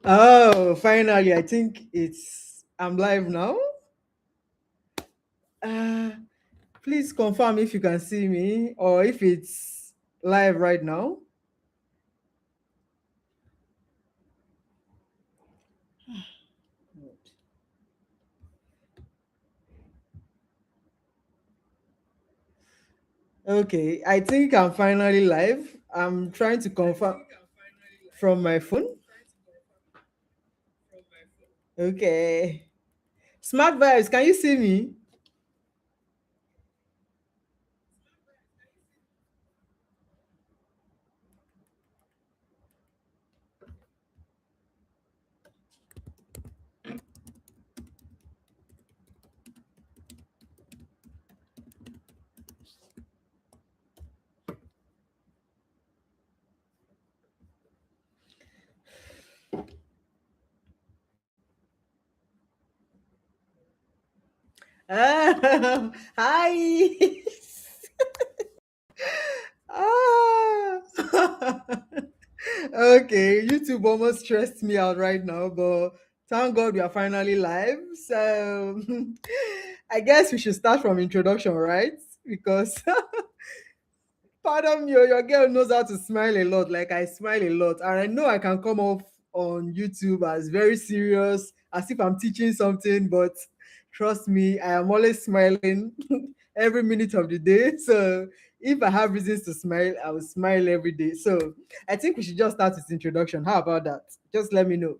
Oh, finally, I think I'm live now. Uh, please confirm if you can see me or if it's live right now. Okay, I think I'm finally live. I'm trying to confirm from my phone. Okay. Smart vibes, can you see me? Ah, hi. Ah. Okay, YouTube almost stressed me out right now, but thank God we are finally live. So I guess we should start from introduction, right? Because pardon me, your girl knows how to smile a lot. Like I smile a lot, and I know I can come off on YouTube as very serious, as if I'm teaching something. But trust me, I am always smiling every minute of the day. So if I have reasons to smile, I will smile every day. So I think we should just start with introduction. How about that? Just let me know.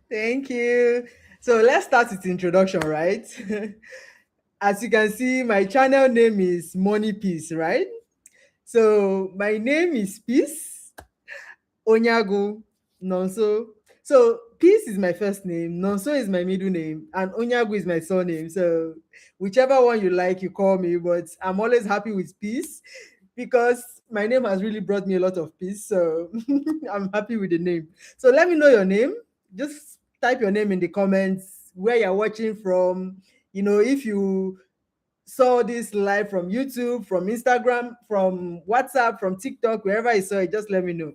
Thank you. So let's start with introduction, right? As you can see, my channel name is Money Peace, right? So my name is Peace Onyagu Nonso. So Peace is my first name, Nonso is my middle name, and Onyagu is my surname. So whichever one you like, you call me. But I'm always happy with Peace because my name has really brought me a lot of peace. So I'm happy with the name. So let me know your name. Just type your name in the comments, where you're watching from. If you saw this live from YouTube, from Instagram, from WhatsApp, from TikTok, wherever I saw it, just let me know.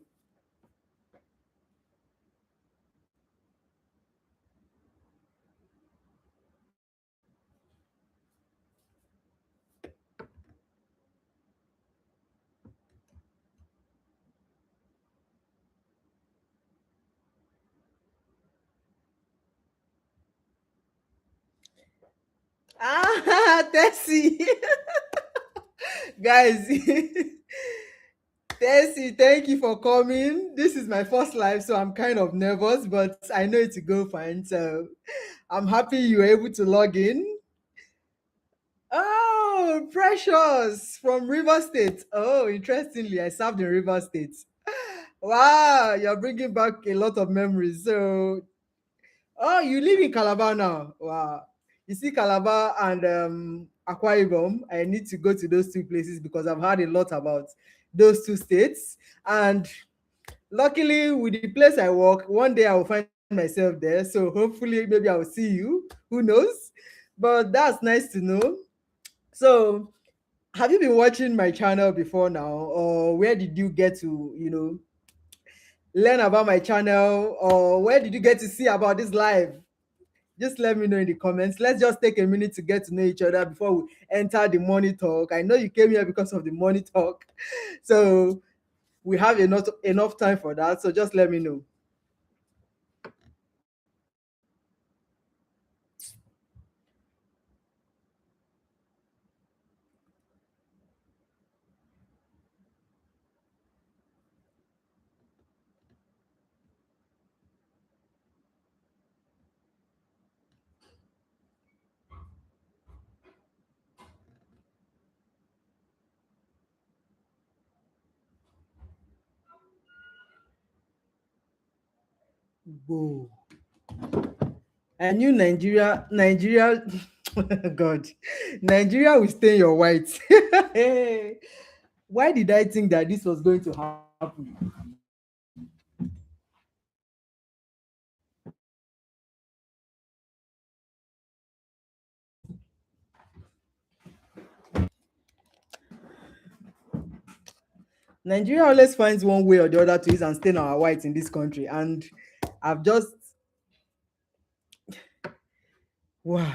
Ah, Tessie. Guys, Tessie, thank you for coming. This is my first live, so I'm kind of nervous, but I know it to go fine. So I'm happy you were able to log in. Oh, Precious from River State. Oh, interestingly, I served in River State. Wow, you're bringing back a lot of memories. So, oh, you live in Calabar now. Wow. You see, Calabar and Akwa Ibom, I need to go to those two places because I've heard a lot about those two states. And luckily, with the place I work, one day I will find myself there. So hopefully, maybe I will see you. Who knows? But that's nice to know. So, have you been watching my channel before now, or where did you get to, learn about my channel, or where did you get to see about this live? Just let me know in the comments. Let's just take a minute to get to know each other before we enter the money talk. I know you came here because of the money talk, so we have enough time for that. So just let me know. Whoa. I knew Nigeria, God, Nigeria will stain your white. Hey, why did I think that this was going to happen? Nigeria always finds one way or the other to use and stain our whites in this country. And I've just, wow.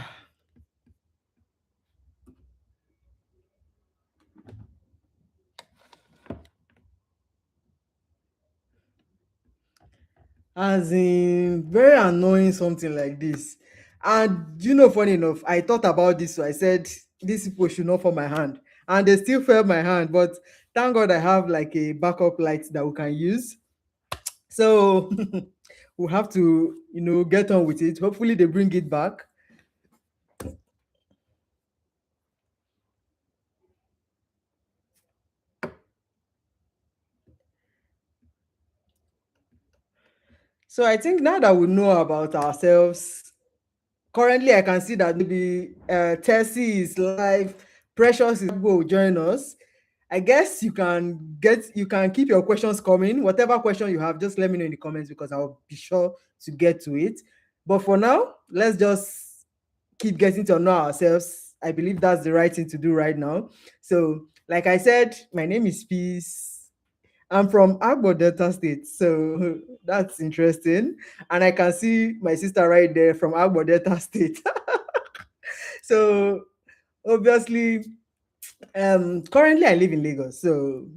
As in, very annoying something like this. And funny enough, I thought about this, so I said, these people should not fall my hand. And they still fell my hand. But thank God I have like a backup light that we can use. So we'll have to, get on with it. Hopefully they bring it back. So I think now that we know about ourselves, currently I can see that maybe Tessie is live, Precious is will join us. I guess you can keep your questions coming. Whatever question you have, just let me know in the comments because I'll be sure to get to it. But for now, let's just keep getting to know ourselves. I believe that's the right thing to do right now. So, like I said, my name is Peace. I'm from Agbo Delta State, so that's interesting. And I can see my sister right there from Agbo Delta State. So obviously, currently I live in Lagos. So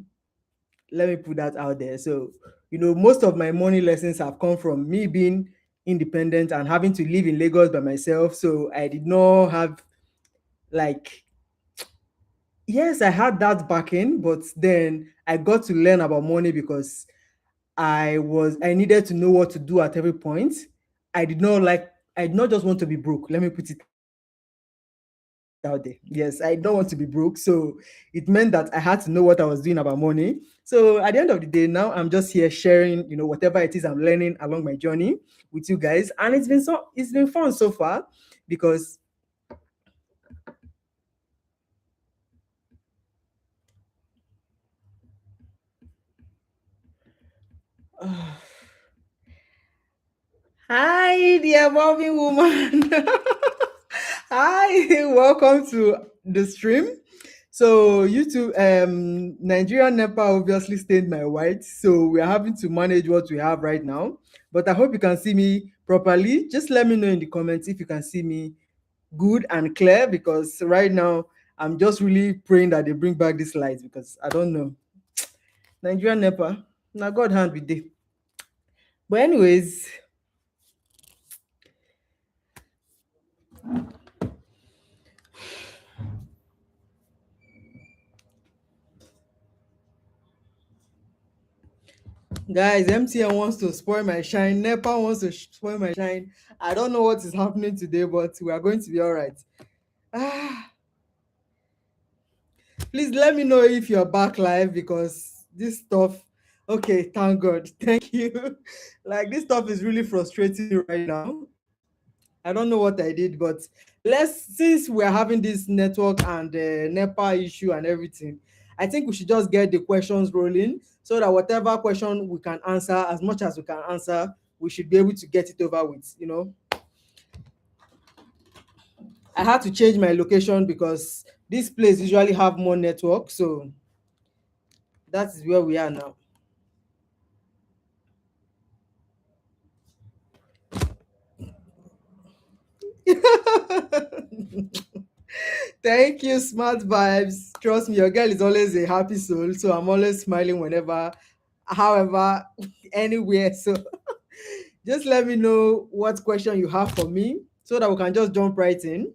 let me put that out there. So, most of my money lessons have come from me being independent and having to live in Lagos by myself. So I did not have like, yes, I had that backing, but then I got to learn about money because I needed to know what to do at every point. I did not just want to be broke. Let me put it out there. Yes, I don't want to be broke. So it meant that I had to know what I was doing about money. So at the end of the day, now I'm just here sharing, whatever it is I'm learning along my journey with you guys. And it's been fun so far because hi, the evolving woman. Hi, welcome to the stream. So YouTube, Nigerian NEPA obviously stained my white, so we are having to manage what we have right now. But I hope you can see me properly. Just let me know in the comments if you can see me good and clear, because right now I'm just really praying that they bring back these lights because I don't know. Nigerian NEPA, now God hand with day. But anyways, guys, MTN wants to spoil my shine. NEPA wants to spoil my shine. I don't know what is happening today, but we are going to be all right. Ah, please let me know if you're back live because this stuff. Okay, thank God. Thank you. Like this stuff is really frustrating me right now. I don't know what I did, but since we're having this network and NEPA issue and everything, I think we should just get the questions rolling so that whatever question we can answer, as much as we can answer, we should be able to get it over with. I had to change my location because this place usually have more network, so that is where we are now. Thank you, smart vibes. Trust me, your girl is always a happy soul, so I'm always smiling whenever, however, anywhere. So just let me know what question you have for me so that we can just jump right in.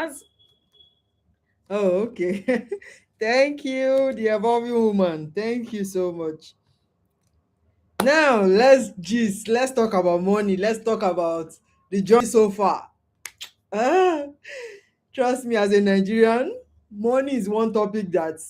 That's oh okay. Thank you, the evolving woman. Thank you so much. Now let's talk about money. Let's talk about the journey so far. Ah, trust me, as a Nigerian, money is one topic that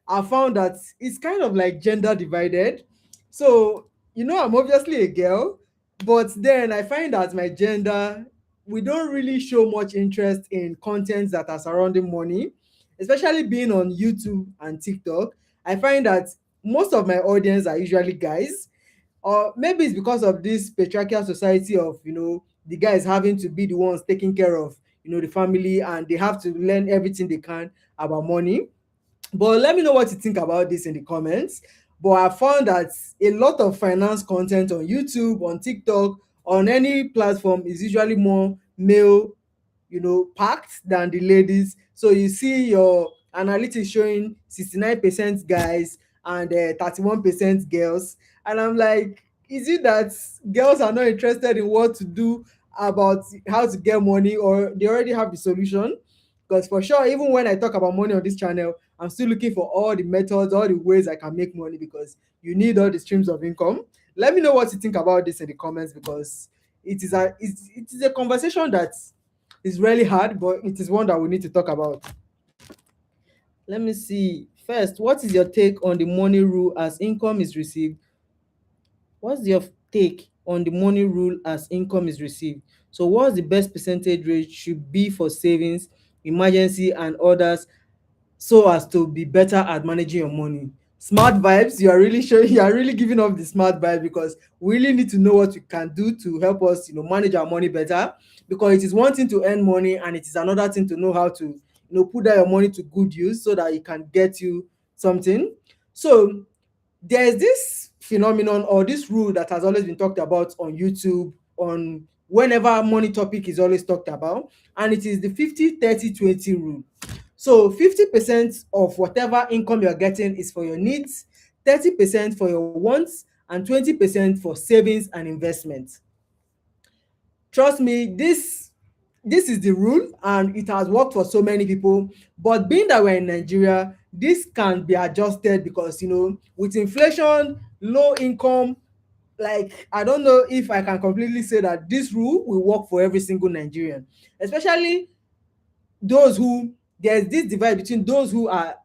I found that it's kind of like gender divided. So, I'm obviously a girl, but then I find that my gender, we don't really show much interest in contents that are surrounding money, especially being on YouTube and TikTok. I find that most of my audience are usually guys, or maybe it's because of this patriarchal society of, the guys having to be the ones taking care of, the family, and they have to learn everything they can about money. But let me know what you think about this in the comments. But I found that a lot of finance content on YouTube, on TikTok, on any platform is usually more male, packed than the ladies. So you see your analytics showing 69% guys and 31% girls. And I'm like, is it that girls are not interested in what to do about how to get money, or they already have the solution? Because for sure, even when I talk about money on this channel, I'm still looking for all the methods, all the ways I can make money, because you need all the streams of income. Let me know what you think about this in the comments, because it is a conversation that is really hard, but it is one that we need to talk about. Let me see. First, what is your take on the money rule as income is received? What's your take on the money rule as income is received? So, what's the best percentage rate should be for savings, emergency, and others, so as to be better at managing your money? Smart vibes, you are really showing, you are really giving off the smart vibe, because we really need to know what we can do to help us, manage our money better. Because it is one thing to earn money, and it is another thing to know how to, put that your money to good use so that it can get you something. So there's this phenomenon or this rule that has always been talked about on YouTube, on whenever money topic is always talked about, and it is the 50-30-20 rule. So 50% of whatever income you're getting is for your needs, 30% for your wants, and 20% for savings and investment. Trust me, this is the rule, and it has worked for so many people. But being that we're in Nigeria, this can be adjusted, because with inflation, low income, like, I don't know if I can completely say that this rule will work for every single Nigerian, especially those who there's this divide between those who are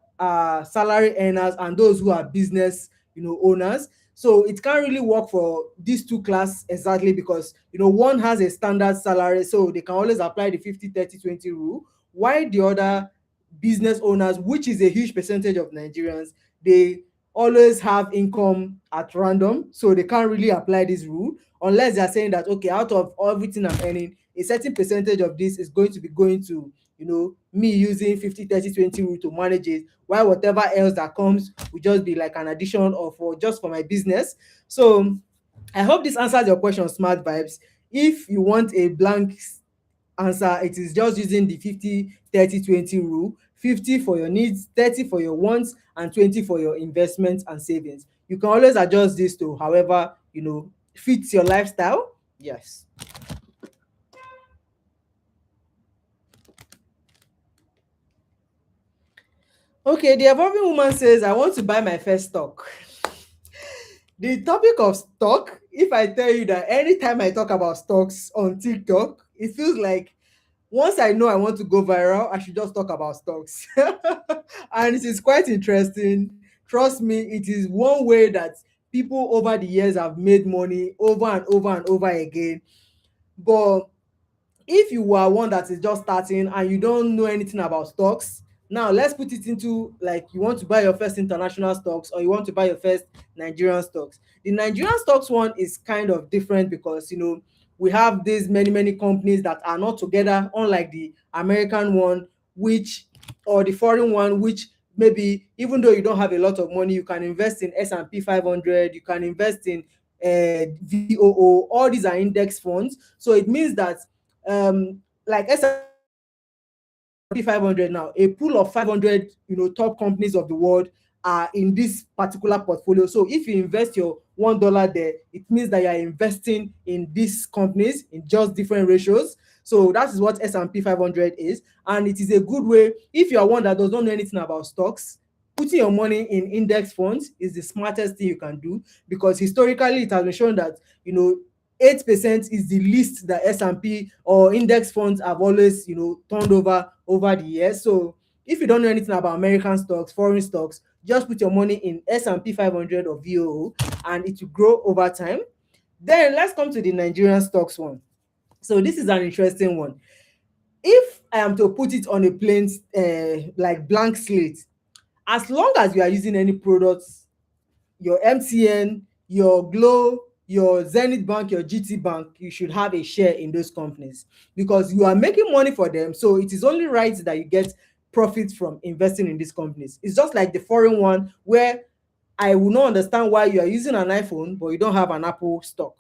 salary earners and those who are business, owners. So it can't really work for these two class exactly, because one has a standard salary, so they can always apply the 50-30-20 rule, while the other business owners, which is a huge percentage of Nigerians, they always have income at random, so they can't really apply this rule, unless they're saying that, okay, out of everything I'm earning, a certain percentage of this is going to be going to, me using 50-30-20 rule to manage it, while whatever else that comes will just be like an addition or for just for my business. So I hope this answers your question, smart vibes. If you want a blank answer, it is just using the 50-30-20 rule: 50 for your needs, 30 for your wants, and 20 for your investments and savings. You can always adjust this to however fits your lifestyle. Yes. Okay, the evolving woman says, I want to buy my first stock. The topic of stock, if I tell you that anytime I talk about stocks on TikTok, it feels like once I know I want to go viral, I should just talk about stocks. And it is quite interesting. Trust me, it is one way that people over the years have made money over and over and over again. But if you are one that is just starting and you don't know anything about stocks, now let's put it into, like, you want to buy your first international stocks, or you want to buy your first Nigerian stocks. The Nigerian stocks one is kind of different, because we have these many companies that are not together, unlike the American one, which, or the foreign one, which maybe even though you don't have a lot of money, you can invest in S&P 500, you can invest in VOO. All these are index funds, so it means that like S&P 500, now a pool of 500 top companies of the world are in this particular portfolio. So if you invest your $1 there, it means that you are investing in these companies in just different ratios. So that is what S&P 500 is, and it is a good way if you are one that does not know anything about stocks. Putting your money in index funds is the smartest thing you can do, because historically it has been shown that, 8% is the least that S&P or index funds have always, turned over the years. So if you don't know anything about American stocks, foreign stocks, just put your money in S&P 500 or VOO, and it will grow over time. Then let's come to the Nigerian stocks one. So this is an interesting one. If I am to put it on a plain, like blank slate, as long as you are using any products, your MTN, your Glo, your Zenith Bank, your GT Bank, you should have a share in those companies, because you are making money for them. So it is only right that you get profits from investing in these companies. It's just like the foreign one, where I will not understand why you are using an iPhone but you don't have an Apple stock.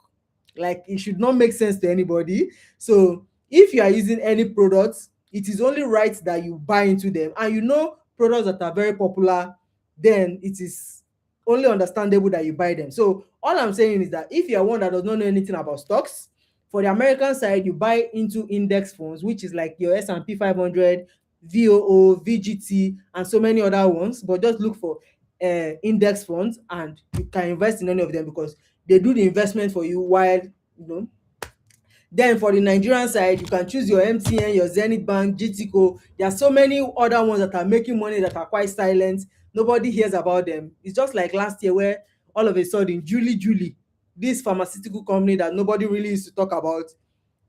Like, it should not make sense to anybody. So if you are using any products, it is only right that you buy into them, and products that are very popular, then it is only understandable that you buy them. So all I'm saying is that if you are one that does not know anything about stocks, for the American side, you buy into index funds, which is like your S&P 500, VOO, VGT, and so many other ones. But just look for index funds, and you can invest in any of them, because they do the investment for you. While, then for the Nigerian side, you can choose your MTN, your Zenith Bank, GTCO. There are so many other ones that are making money that are quite silent. Nobody hears about them. It's just like last year, where all of a sudden, Julie, this pharmaceutical company that nobody really used to talk about,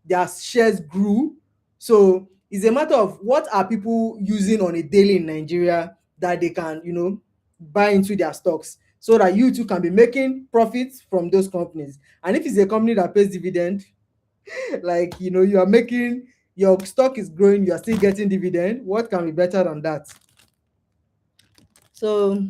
their shares grew. So it's a matter of what are people using on a daily in Nigeria that they can, buy into their stocks, so that you too can be making profits from those companies. And if it's a company that pays dividend, like, you are making, your stock is growing, you are still getting dividend, what can be better than that? So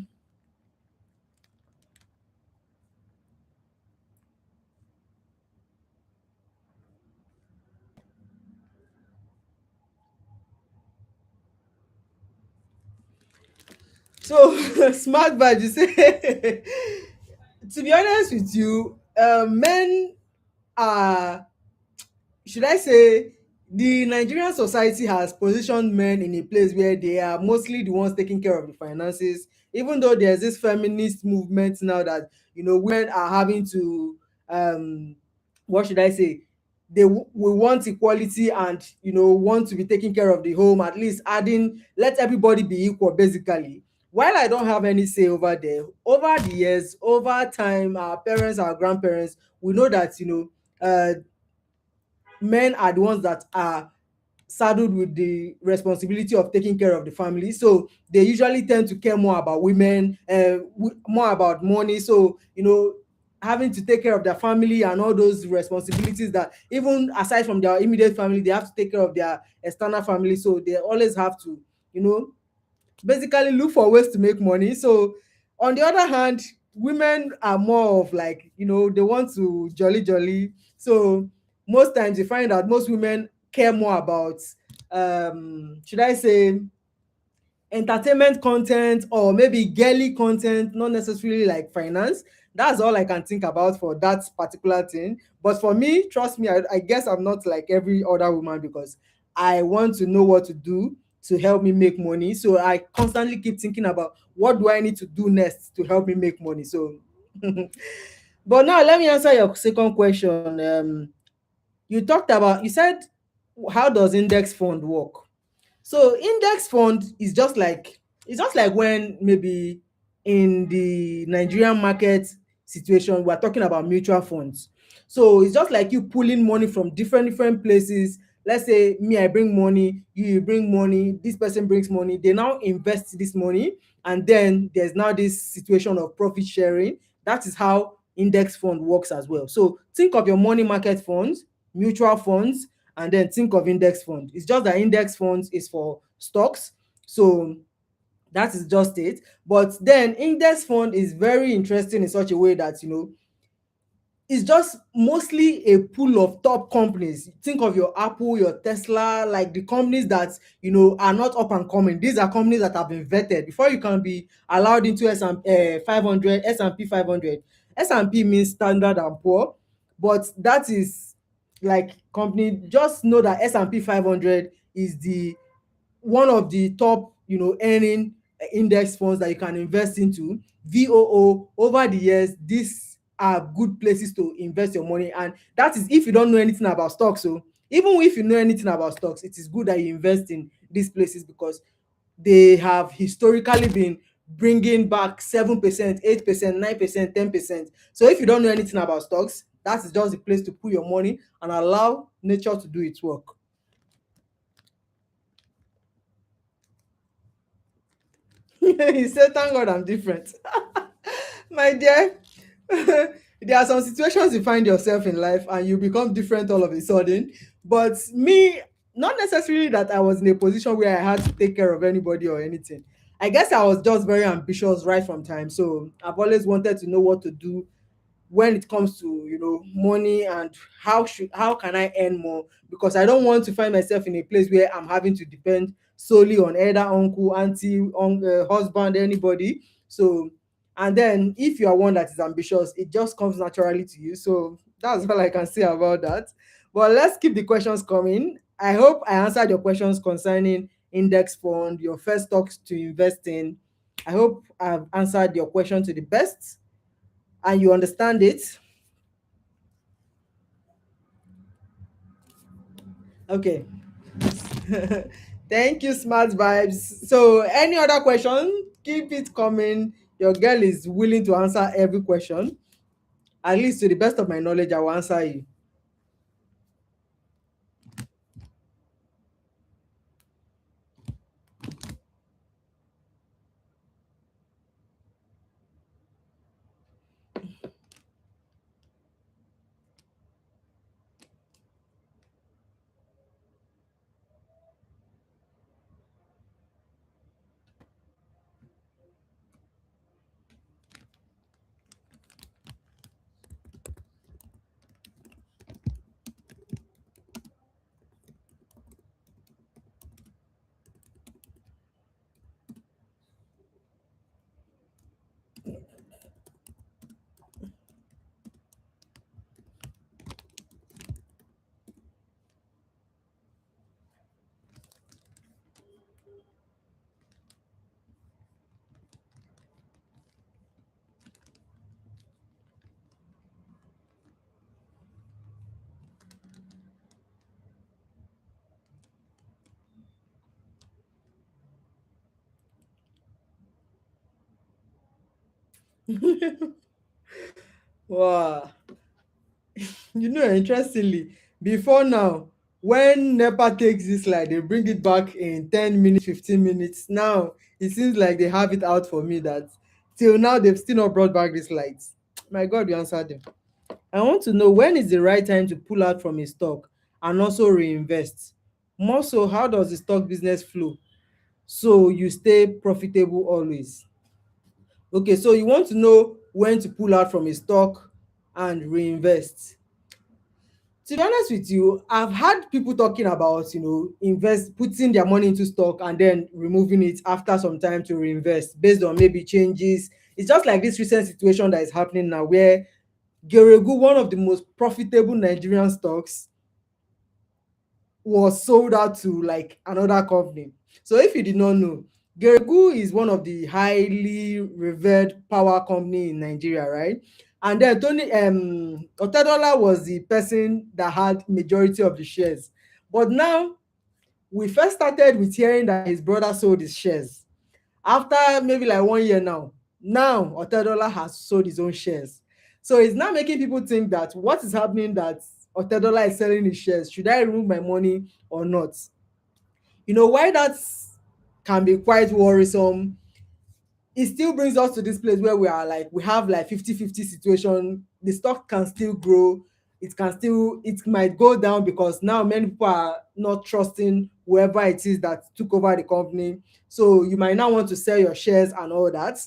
smart badge, you say. To be honest with you, men are, should I say, the Nigerian society has positioned men in a place where they are mostly the ones taking care of the finances. Even though there's this feminist movement now that, women are having to, what should I say, we want equality, and, want to be taking care of the home, at least adding, let everybody be equal basically. While I don't have any say over there, over the years, over time, our parents, our grandparents, we know that, men are the ones that are saddled with the responsibility of taking care of the family. So they usually tend to care more about women, more about money. So, having to take care of their family and all those responsibilities, that even aside from their immediate family, they have to take care of their external family. So they always have to, you know, basically look for ways to make money. So on the other hand, women are more of like, they want to jolly. So most times you find that most women care more about, should I say, entertainment content, or maybe girly content, not necessarily like finance. That's all I can think about for that particular thing. But for me, trust me, I guess I'm not like every other woman, because I want to know what to do to help me make money. So I constantly keep thinking about what do I need to do next to help me make money. So but now let me answer your second question. You said, how does index fund work? So index fund is just like, when maybe in the Nigerian market situation, we're talking about mutual funds. So it's just like you pulling money from different places. Let's say me, I bring money, you bring money, this person brings money. They now invest this money, and then there's now this situation of profit sharing. That is how index fund works as well. So think of your money market funds, mutual funds, and then think of index fund. It's just that index funds is for stocks. So that is just it. But then index fund is very interesting in such a way that, it's just mostly a pool of top companies. Think of your Apple, your Tesla, like the companies that, are not up and coming. These are companies that have been vetted before you can be allowed into S&P 500. S&P 500. S&P means Standard and Poor, but that is like company, just know that S&P 500 is the one of the top, earning index funds that you can invest into. VOO, over the years, these are good places to invest your money, and that is if you don't know anything about stocks. So even if you know anything about stocks, it is good that you invest in these places because they have historically been bringing back 7%, 8%, 9%, 10%. So if you don't know anything about stocks, that is just the place to put your money and allow nature to do its work. He said, thank God I'm different. My dear, there are some situations you find yourself in life and you become different all of a sudden. But me, not necessarily that I was in a position where I had to take care of anybody or anything. I guess I was just very ambitious right from time. So I've always wanted to know what to do when it comes to, money, and how can I earn more, because I don't want to find myself in a place where I'm having to depend solely on either uncle, auntie, husband, anybody. So, and then if you are one that is ambitious, it just comes naturally to you. So that's all I can say about that. But let's keep the questions coming. I hope I answered your questions concerning index fund, your first stocks to invest in. I hope I've answered your question to the best and you understand it. Okay. Thank you, Smart Vibes. So, any other question? Keep it coming. Your girl is willing to answer every question. At least to the best of my knowledge, I will answer you. Wow. Interestingly, before now, when NEPA takes this light, they bring it back in 10 minutes, 15 minutes. Now, it seems like they have it out for me that till now they've still not brought back this light. My God, you answered them. I want to know, when is the right time to pull out from a stock and also reinvest? More so, how does the stock business flow so you stay profitable always? Okay, so you want to know when to pull out from a stock and reinvest. To be honest with you, I've had people talking about, invest putting their money into stock and then removing it after some time to reinvest based on maybe changes. It's just like this recent situation that is happening now where Geregu, one of the most profitable Nigerian stocks, was sold out to like another company. So if you did not know, Geregu is one of the highly revered power company in Nigeria, right? And then Tony Otedola was the person that had majority of the shares. But now we first started with hearing that his brother sold his shares. After maybe like 1 year now Otedola has sold his own shares. So it's now making people think that what is happening, that Otedola is selling his shares. Should I remove my money or not? Why that can be quite worrisome. It still brings us to this place where we have like 50-50 situation. The stock can still grow. It might go down because now many people are not trusting whoever it is that took over the company. So you might not want to sell your shares and all that.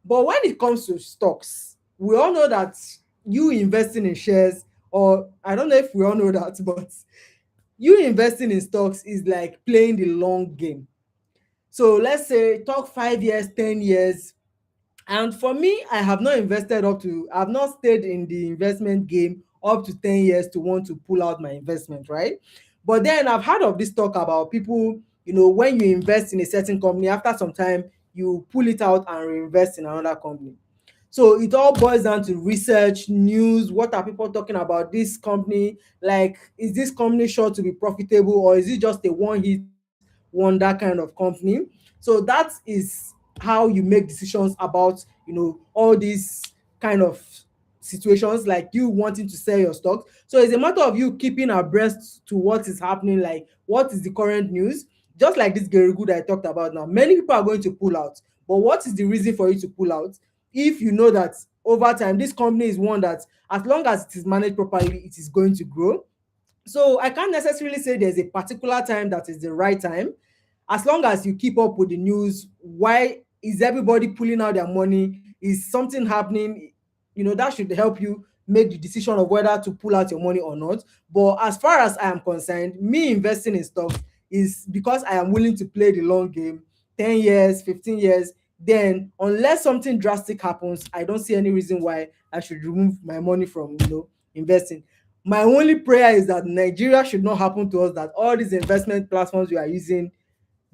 But when it comes to stocks, we all know that you investing in shares, or I don't know if we all know that, but you investing in stocks is like playing the long game. So let's say talk 5 years, 10 years. And for me, I've not stayed in the investment game up to 10 years to want to pull out my investment, right? But then I've heard of this talk about people, when you invest in a certain company, after some time, you pull it out and reinvest in another company. So it all boils down to research, news, what are people talking about this company? Like, is this company sure to be profitable, or is it just a one hit wonder kind of company? So that is how you make decisions about, all these kind of situations, like you wanting to sell your stocks. So it's a matter of you keeping abreast to what is happening, like what is the current news. Just like this Gary Good I talked about now, many people are going to pull out, but what is the reason for you to pull out? If you know that over time this company is one that, as long as it is managed properly, it is going to grow. So I can't necessarily say there's a particular time that is the right time. As long as you keep up with the news, why is everybody pulling out their money? Is something happening? That should help you make the decision of whether to pull out your money or not. But as far as I am concerned, me investing in stocks is because I am willing to play the long game, 10 years, 15 years. Then, unless something drastic happens, I don't see any reason why I should remove my money from, investing. My only prayer is that Nigeria should not happen to us, that all these investment platforms we are using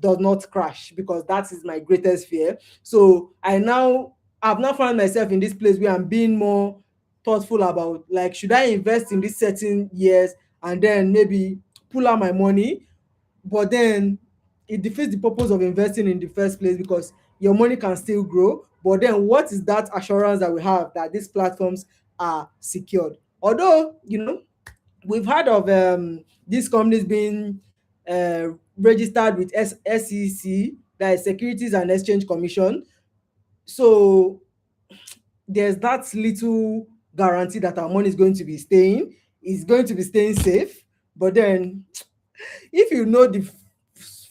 does not crash, because that is my greatest fear. So I've now found myself in this place where I'm being more thoughtful about, like, should I invest in this certain years and then maybe pull out my money, but then it defeats the purpose of investing in the first place, because your money can still grow. But then what is that assurance that we have that these platforms are secured? Although, we've heard of these companies being registered with SEC, that is Securities and Exchange Commission. So there's that little guarantee that our money is going to be staying safe. But then, if you know the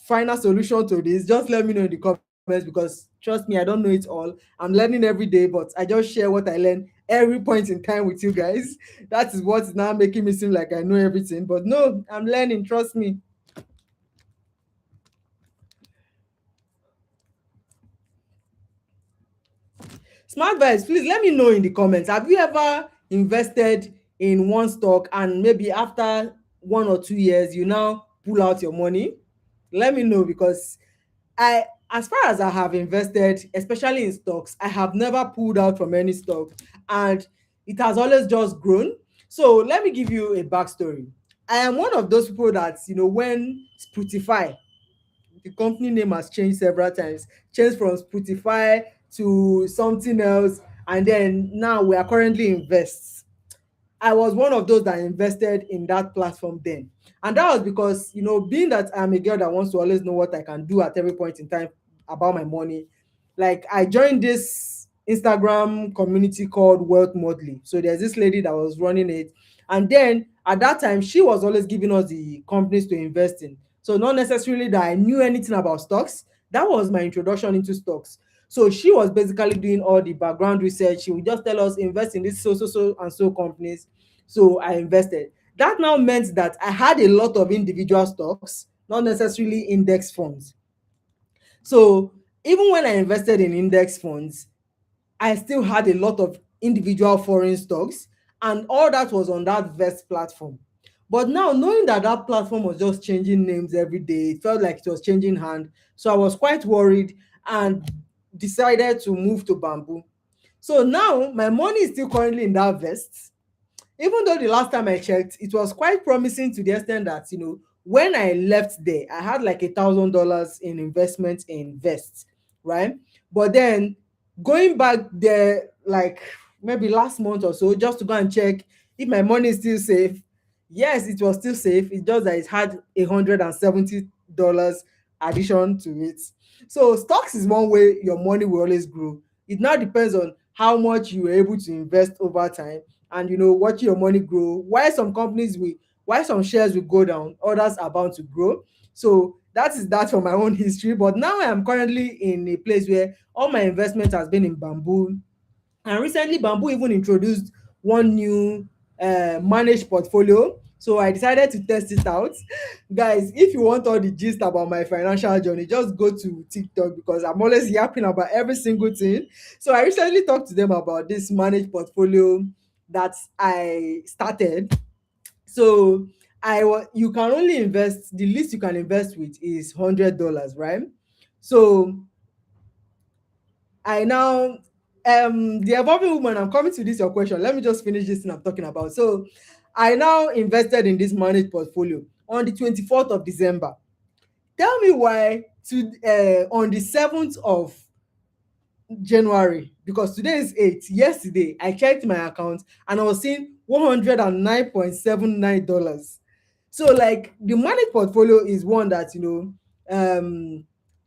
final solution to this, just let me know in the comments, because trust me, I don't know it all. I'm learning every day, but I just share what I learn every point in time with you guys. That is what's now making me seem like I know everything. But no, I'm learning, trust me. Smart vibes, please let me know in the comments. Have you ever invested in one stock and maybe after 1 or 2 years you now pull out your money? Let me know, because as far as I have invested, especially in stocks, I have never pulled out from any stock, and it has always just grown. So let me give you a backstory. I am one of those people that, when Spotify, the company name has changed several times, changed from Spotify to something else, and then now we are currently Invest. I was one of those that invested in that platform then. And that was because, being that I'm a girl that wants to always know what I can do at every point in time about my money, like, I joined this Instagram community called Wealth Modely. So there's this lady that was running it. And then at that time, she was always giving us the companies to invest in. So not necessarily that I knew anything about stocks. That was my introduction into stocks. So she was basically doing all the background research. She would just tell us, invest in this so and so companies. So I invested. That now meant that I had a lot of individual stocks, not necessarily index funds. So even when I invested in index funds, I still had a lot of individual foreign stocks, and all that was on that Vest platform. But now, knowing that that platform was just changing names every day, it felt like it was changing hand. So I was quite worried and decided to move to Bamboo. So now my money is still currently in that Vest, even though the last time I checked, it was quite promising to the extent that, when I left there, I had like $1,000 in investment in vests, right? But then going back there, like maybe last month or so, just to go and check if my money is still safe. Yes, it was still safe. It's just that it had $170 addition to it. So stocks is one way your money will always grow. It now depends on how much you were able to invest over time, and watch your money grow. Why some shares will go down, others are bound to grow. So that is that for my own history. But now I am currently in a place where all my investment has been in Bamboo, and recently Bamboo even introduced one new managed portfolio. So I decided to test it out. Guys, if you want all the gist about my financial journey, just go to TikTok, because I'm always yapping about every single thing. So I recently talked to them about this managed portfolio that I started. So you can only invest, the least you can invest with is $100, right? So I now the evolving woman, I'm coming to this your question. Let me just finish this thing I'm talking about. So I now invested in this managed portfolio on the 24th of December. Tell me why to on the 7th of January, because today is 8th. Yesterday I checked my account and I was seeing $109.79. So like the managed portfolio is one that,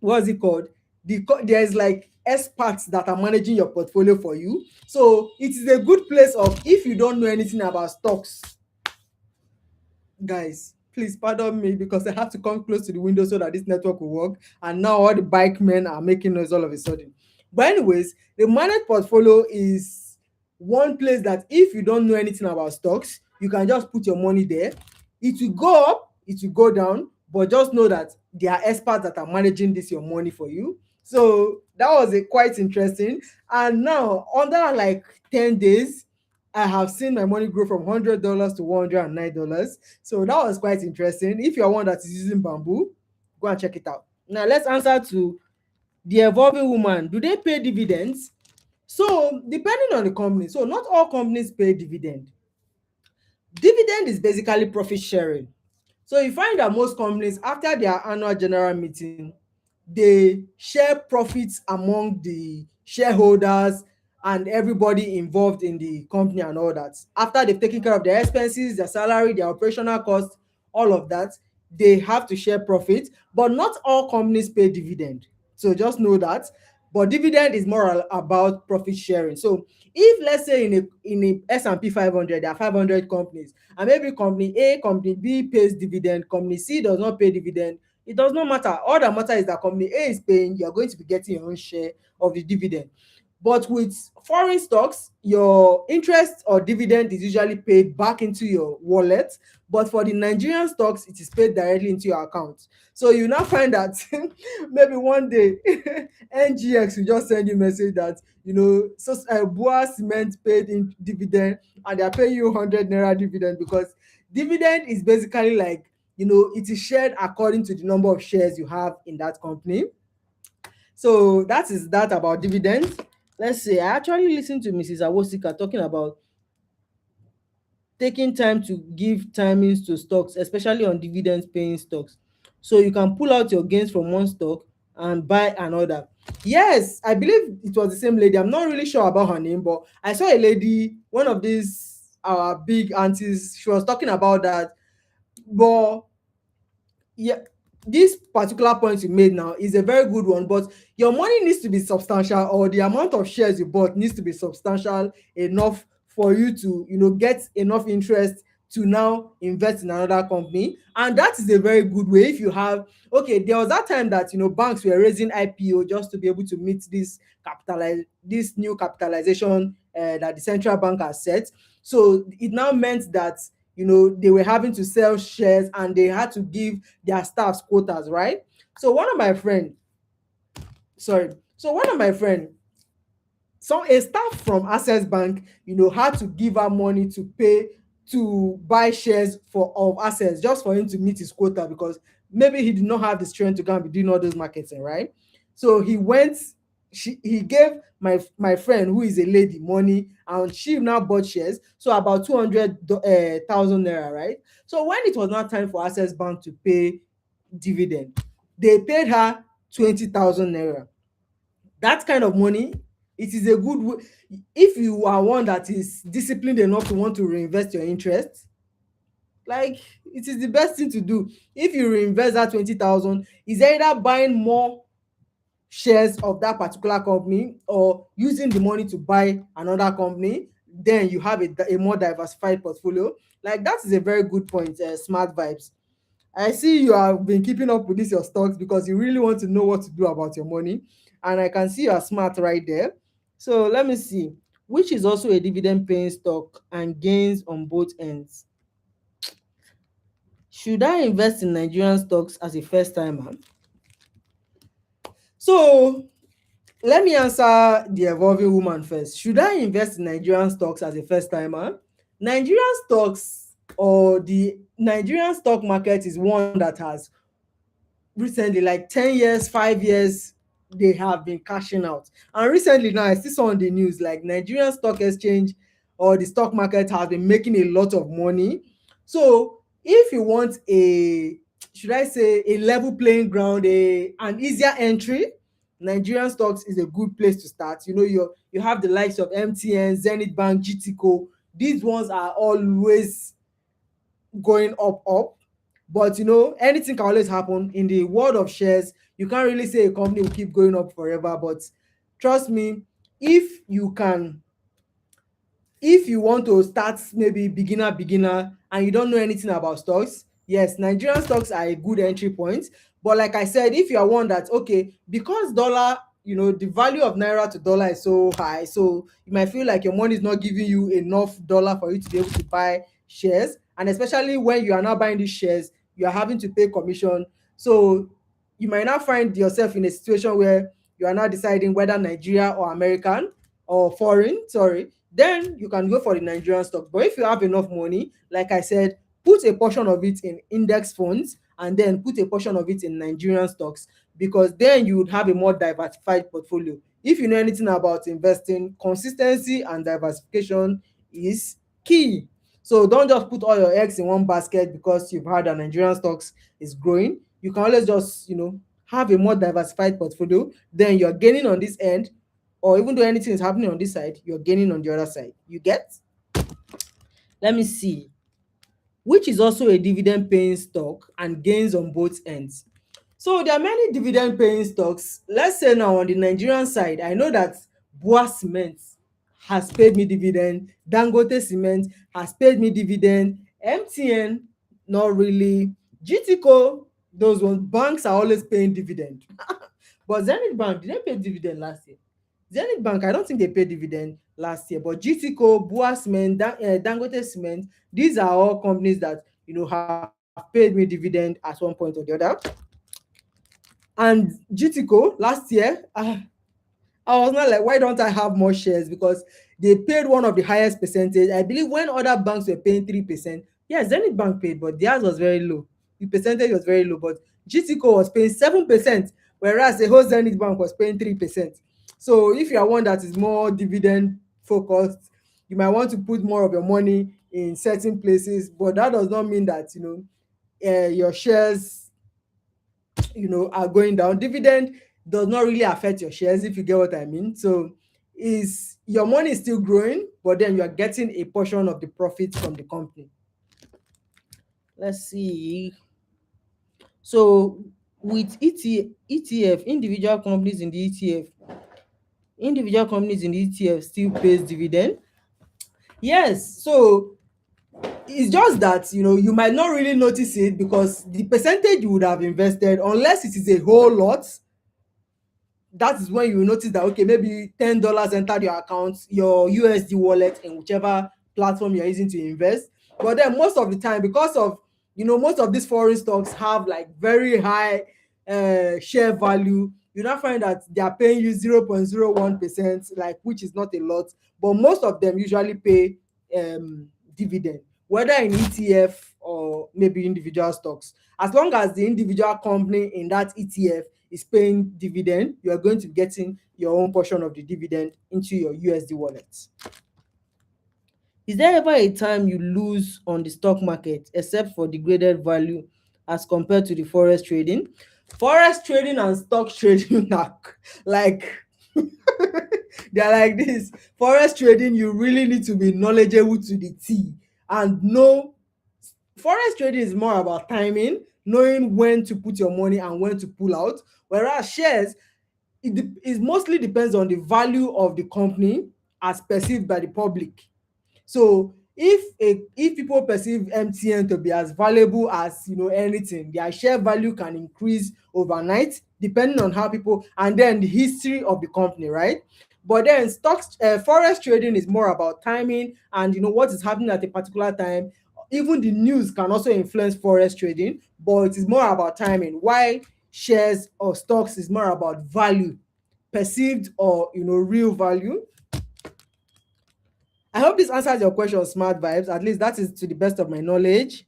what's it called? There's like experts that are managing your portfolio for you. So it is a good place of, if you don't know anything about stocks, guys, please pardon me because I have to come close to the window so that this network will work. And now all the bike men are making noise all of a sudden. But anyways, the managed portfolio is one place that if you don't know anything about stocks, you can just put your money there. It will go up, it will go down, but just know that there are experts that are managing this your money for you. So that was quite interesting. And now under like 10 days, I have seen my money grow from $100 to $109. So that was quite interesting. If you're one that is using bamboo, go and check it out. Now let's answer to the evolving woman. Do they pay dividends? So depending on the company, so not all companies pay dividend. Dividend is basically profit sharing. So you find that most companies, after their annual general meeting, they share profits among the shareholders and everybody involved in the company and all that. After they've taken care of their expenses, their salary, their operational costs, all of that, they have to share profit. But not all companies pay dividend. So just know that. But dividend is more about profit sharing. So if let's say in a S&P 500, there are 500 companies, and maybe company A, company B pays dividend, company C does not pay dividend, it does not matter. All that matter is that company A is paying, you are going to be getting your own share of the dividend. But with foreign stocks, your interest or dividend is usually paid back into your wallet. But for the Nigerian stocks, it is paid directly into your account. So you now find that maybe one day NGX will just send you a message that, so Bua Cement paid in dividend and they are paying you 100 naira dividend, because dividend is basically like, it is shared according to the number of shares you have in that company. So that is that about dividends. Let's say I actually listened to Mrs. Awosika talking about taking time to give timings to stocks, especially on dividends paying stocks. So you can pull out your gains from one stock and buy another. Yes, I believe it was the same lady. I'm not really sure about her name, but I saw a lady, one of these our big aunties, she was talking about that. But yeah, this particular point you made now is a very good one, but your money needs to be substantial, or the amount of shares you bought needs to be substantial enough for you to get enough interest to now invest in another company. And that is a very good way. If you have, okay, there was that time that banks were raising IPO just to be able to meet this new capitalization that the central bank has set. So it now meant that they were having to sell shares and they had to give their staffs quotas, right? So one of my friend, sorry, so one of my friend, so a staff from Access Bank, had to give her money to pay to buy shares of Access just for him to meet his quota, because maybe he did not have the strength to go and be doing all those marketing, right? So he gave my friend, who is a lady, money, and she now bought shares, so about 200,000 naira, right? So when it was now time for Access Bank to pay dividend, they paid her 20,000 naira. That kind of money, it is a good way. If you are one that is disciplined enough to want to reinvest your interest, like, it is the best thing to do. If you reinvest that 20,000, is either buying more shares of that particular company or using the money to buy another company. Then you have a more diversified portfolio. Like, that is a very good point. Smart vibes. I see you have been keeping up with this your stocks because you really want to know what to do about your money, and I can see you are smart right there. So let me see, which is also a dividend paying stock and gains on both ends. Should I invest in Nigerian stocks as a first timer? So Let me answer the evolving woman first. Should I invest in Nigerian stocks as a first timer? Nigerian stocks, or the Nigerian stock market, is one that has recently, like 10 years, 5 years, they have been cashing out. And recently now, I still saw on the news like Nigerian Stock Exchange or the stock market has been making a lot of money. So if you want a, should I say, a level playing ground, an easier entry, Nigerian stocks is a good place to start. You have the likes of MTN, Zenith Bank, GTCO. These ones are always going up. But anything can always happen in the world of shares. You can't really say a company will keep going up forever, but trust me, if you can, if you want to start, maybe beginner, and you don't know anything about stocks, yes, Nigerian stocks are a good entry point. But like I said, if you are one that, okay, because dollar, the value of naira to dollar is so high, so you might feel like your money is not giving you enough dollar for you to be able to buy shares. And especially when you are now buying these shares, you are having to pay commission. So you might now find yourself in a situation where you are now deciding whether Nigeria or American or foreign, sorry, then you can go for the Nigerian stock. But if you have enough money, like I said, put a portion of it in index funds and then put a portion of it in Nigerian stocks, because then you would have a more diversified portfolio. If you know anything about investing, consistency and diversification is key. So don't just put all your eggs in one basket because you've heard that Nigerian stocks is growing. You can always just, have a more diversified portfolio. Then you're gaining on this end, or even though anything is happening on this side, you're gaining on the other side. You get? Let me see. Which is also a dividend paying stock and gains on both ends. So there are many dividend paying stocks. Let's say now on the Nigerian side, I know that Bua Cement has paid me dividend, Dangote Cement has paid me dividend, MTN not really, GTCO, those ones, banks are always paying dividend. But Zenith Bank, did they pay dividend last year? Zenith Bank, I don't think they paid dividend last year, but GTCO, Bua Cement, Dangote Cement, these are all companies that have paid me dividend at one point or the other. And GTCO last year, I was not like, why don't I have more shares? Because they paid one of the highest percentage. I believe when other banks were paying 3%, yes, Zenith Bank paid, but theirs was very low. The percentage was very low, but GTCO was paying 7%, whereas the whole Zenith Bank was paying 3%. So if you are one that is more dividend focused, you might want to put more of your money in certain places, but that does not mean that your shares are going down. Dividend does not really affect your shares, if you get what I mean. So is your money is still growing, but then you are getting a portion of the profits from the company. Let's see. So with ETF, individual companies in the ETF still pays dividend. Yes. So it's just that you might not really notice it because the percentage you would have invested, unless it is a whole lot, that is when you notice that, okay, maybe $10 entered your account, your USD wallet, in whichever platform you're using to invest. But then most of the time, because of most of these foreign stocks have like very high share value, you now find that they are paying you 0.01%, like, which is not a lot, but most of them usually pay dividend, whether in ETF or maybe individual stocks. As long as the individual company in that ETF is paying dividend, you are going to be getting your own portion of the dividend into your USD wallet. Is there ever a time you lose on the stock market except for degraded value as compared to the forex trading? Forex trading and stock trading are like they're like this. Forex trading, you really need to be knowledgeable to the T and know. Forex trading is more about timing, knowing when to put your money and when to pull out, whereas shares, it mostly depends on the value of the company as perceived by the public. So if people perceive MTN to be as valuable as anything, their share value can increase overnight depending on how people, and then the history of the company, right? But then stocks, forex trading is more about timing and what is happening at a particular time. Even the news can also influence forex trading, but it is more about timing. Why shares or stocks is more about value perceived or real value. I hope this answers your question, smart vibes. At least that is to the best of my knowledge.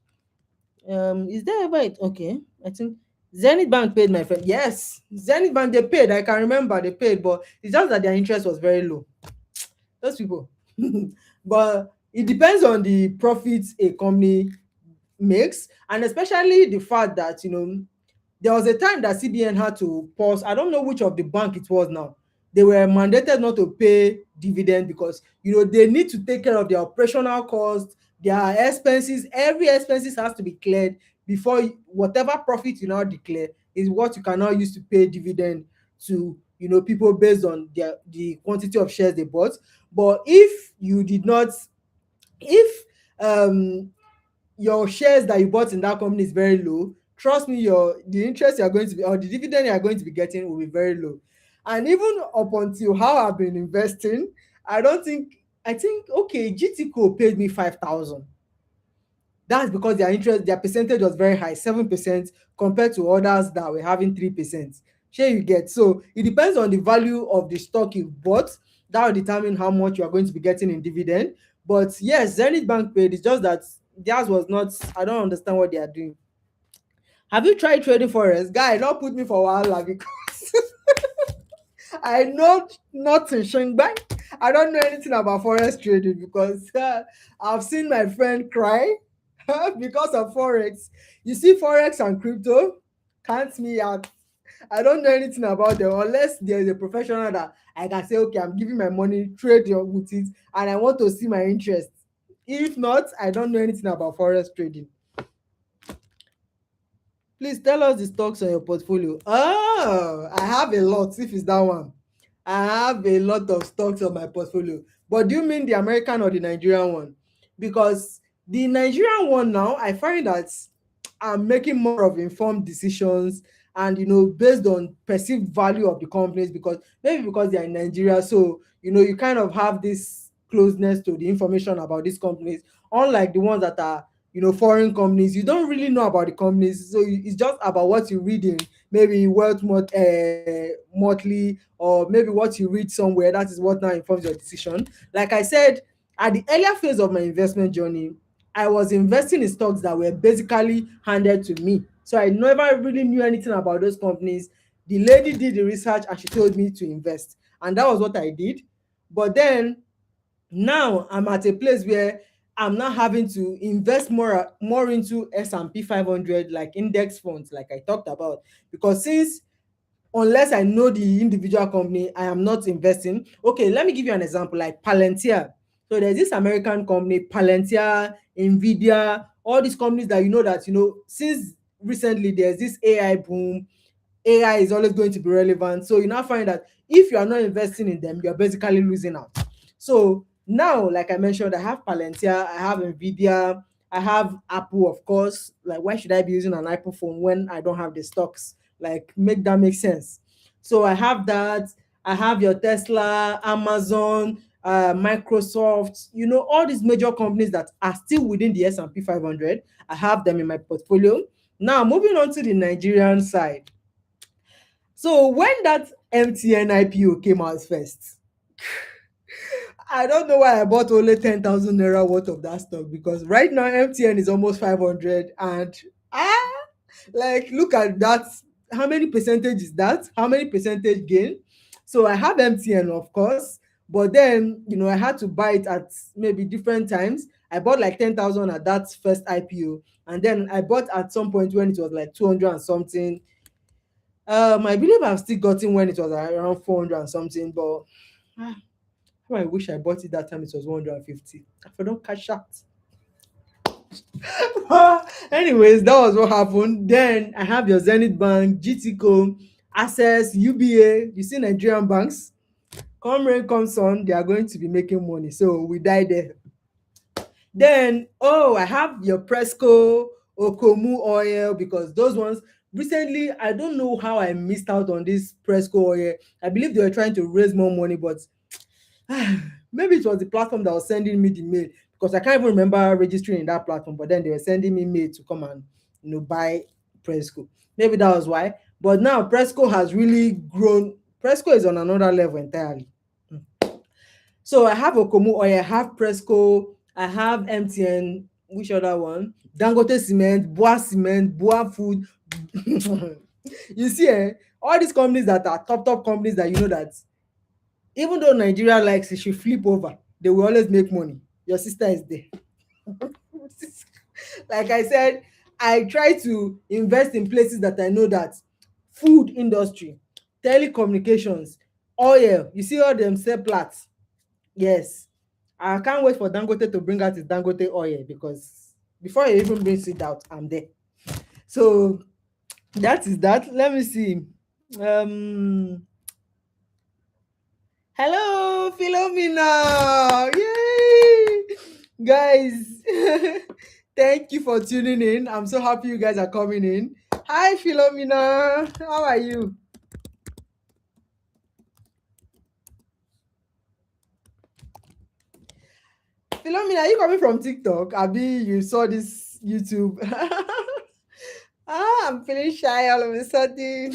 Is there ever okay? I think Zenith Bank paid my friend. Yes, Zenith Bank, they paid. I can remember they paid, but it's just that their interest was very low. Those people. But it depends on the profits a company makes, and especially the fact that there was a time that CBN had to pause. I don't know which of the bank it was now. They were mandated not to pay dividend because they need to take care of their operational costs, their expenses. Every expenses has to be cleared before whatever profit you now declare is what you can now use to pay dividend to people based on the quantity of shares they bought. But if you did not, if your shares that you bought in that company is very low, trust me, the interest you are going to be, or the dividend you are going to be getting, will be very low. And even up until how I've been investing, I think okay, GTCO paid me 5,000. That's because their percentage was very high, 7%, compared to others that were having 3%. Share you get. So it depends on the value of the stock you bought. That will determine how much you are going to be getting in dividend. But yes, Zenith Bank paid. It's just that theirs was not. I don't understand what they are doing. Have you tried trading forex? Guy, don't put me for wahala because I know nothing, Shengbai. I don't know anything about forex trading because I've seen my friend cry because of forex. You see, forex and crypto can't me out. I don't know anything about them unless there's a professional that I can say, okay, I'm giving my money, with it, and I want to see my interest. If not, I don't know anything about forex trading. Please tell us the stocks on your portfolio. Oh, I have a lot. If it's that one, I have a lot of stocks on my portfolio. But do you mean the American or the Nigerian one? Because the Nigerian one now, I find that I'm making more of informed decisions, and based on perceived value of the companies, because maybe because they are in Nigeria, so you kind of have this closeness to the information about these companies, unlike the ones that are foreign companies. You don't really know about the companies, so it's just about what you read in maybe monthly, or maybe what you read somewhere. That is what now informs your decision. Like I said, at the earlier phase of my investment journey, I was investing in stocks that were basically handed to me, so I never really knew anything about those companies. The lady did the research and she told me to invest, and that was what I did. But then now I'm at a place where I'm now having to invest more into S&P 500, like index funds, like I talked about, because since unless I know the individual company, I am not investing. Okay, let me give you an example, like Palantir. So there's this American company, Palantir, Nvidia, all these companies that since recently there's this AI boom. AI is always going to be relevant. So you now find that if you are not investing in them, you're basically losing out. So now, like I mentioned, I have Palantir, I have Nvidia, I have Apple, of course. Like, why should I be using an Apple phone when I don't have the stocks? Like, make that make sense. So I have that. I have your Tesla, Amazon, Microsoft. All these major companies that are still within the S&P 500. I have them in my portfolio. Now, moving on to the Nigerian side. So when that MTN IPO came out first, I don't know why I bought only 10,000 naira worth of that stock, because right now MTN is almost 500, and ah, like, look at that. How many percentage is that? How many percentage gain? So I have MTN, of course, but then I had to buy it at maybe different times. I bought like 10,000 at that first IPO, and then I bought at some point when it was like 200 and something. I believe I've still gotten when it was around 400 and something, but ah, how I wish I bought it that time it was 150. If I don't cash out. Anyways, that was what happened. Then I have your Zenith Bank, GTCO, Access, UBA. You see Nigerian banks. Come rain, come sun, they are going to be making money. So we die there. Then, I have your Presco, Okomu oil, because those ones recently, I don't know how I missed out on this Presco oil. I believe they were trying to raise more money, but maybe it was the platform that was sending me the mail, because I can't even remember registering in that platform, but then they were sending me mail to come and buy Presco. Maybe that was why. But now Presco has really grown Presco is on another level entirely. So I have Okomu oil, I have Presco, I have MTN, which other one? Dangote Cement, Boa Cement, Boa Food. You see, all these companies that are top companies that you know that even though Nigeria likes it, she flip over, they will always make money. Your sister is there. Like I said, I try to invest in places that I know that food industry, telecommunications, oil, you see all them sell plats. Yes. I can't wait for Dangote to bring out his Dangote oil because before he even brings it out, I'm there. So that is that. Let me see. Um Hello, Philomena. Yay! Guys, thank you for tuning in. I'm so happy you guys are coming in. Hi, Philomena. How are you? Philomena, are you coming from TikTok? Abi, you saw this YouTube? I'm feeling shy all of a sudden.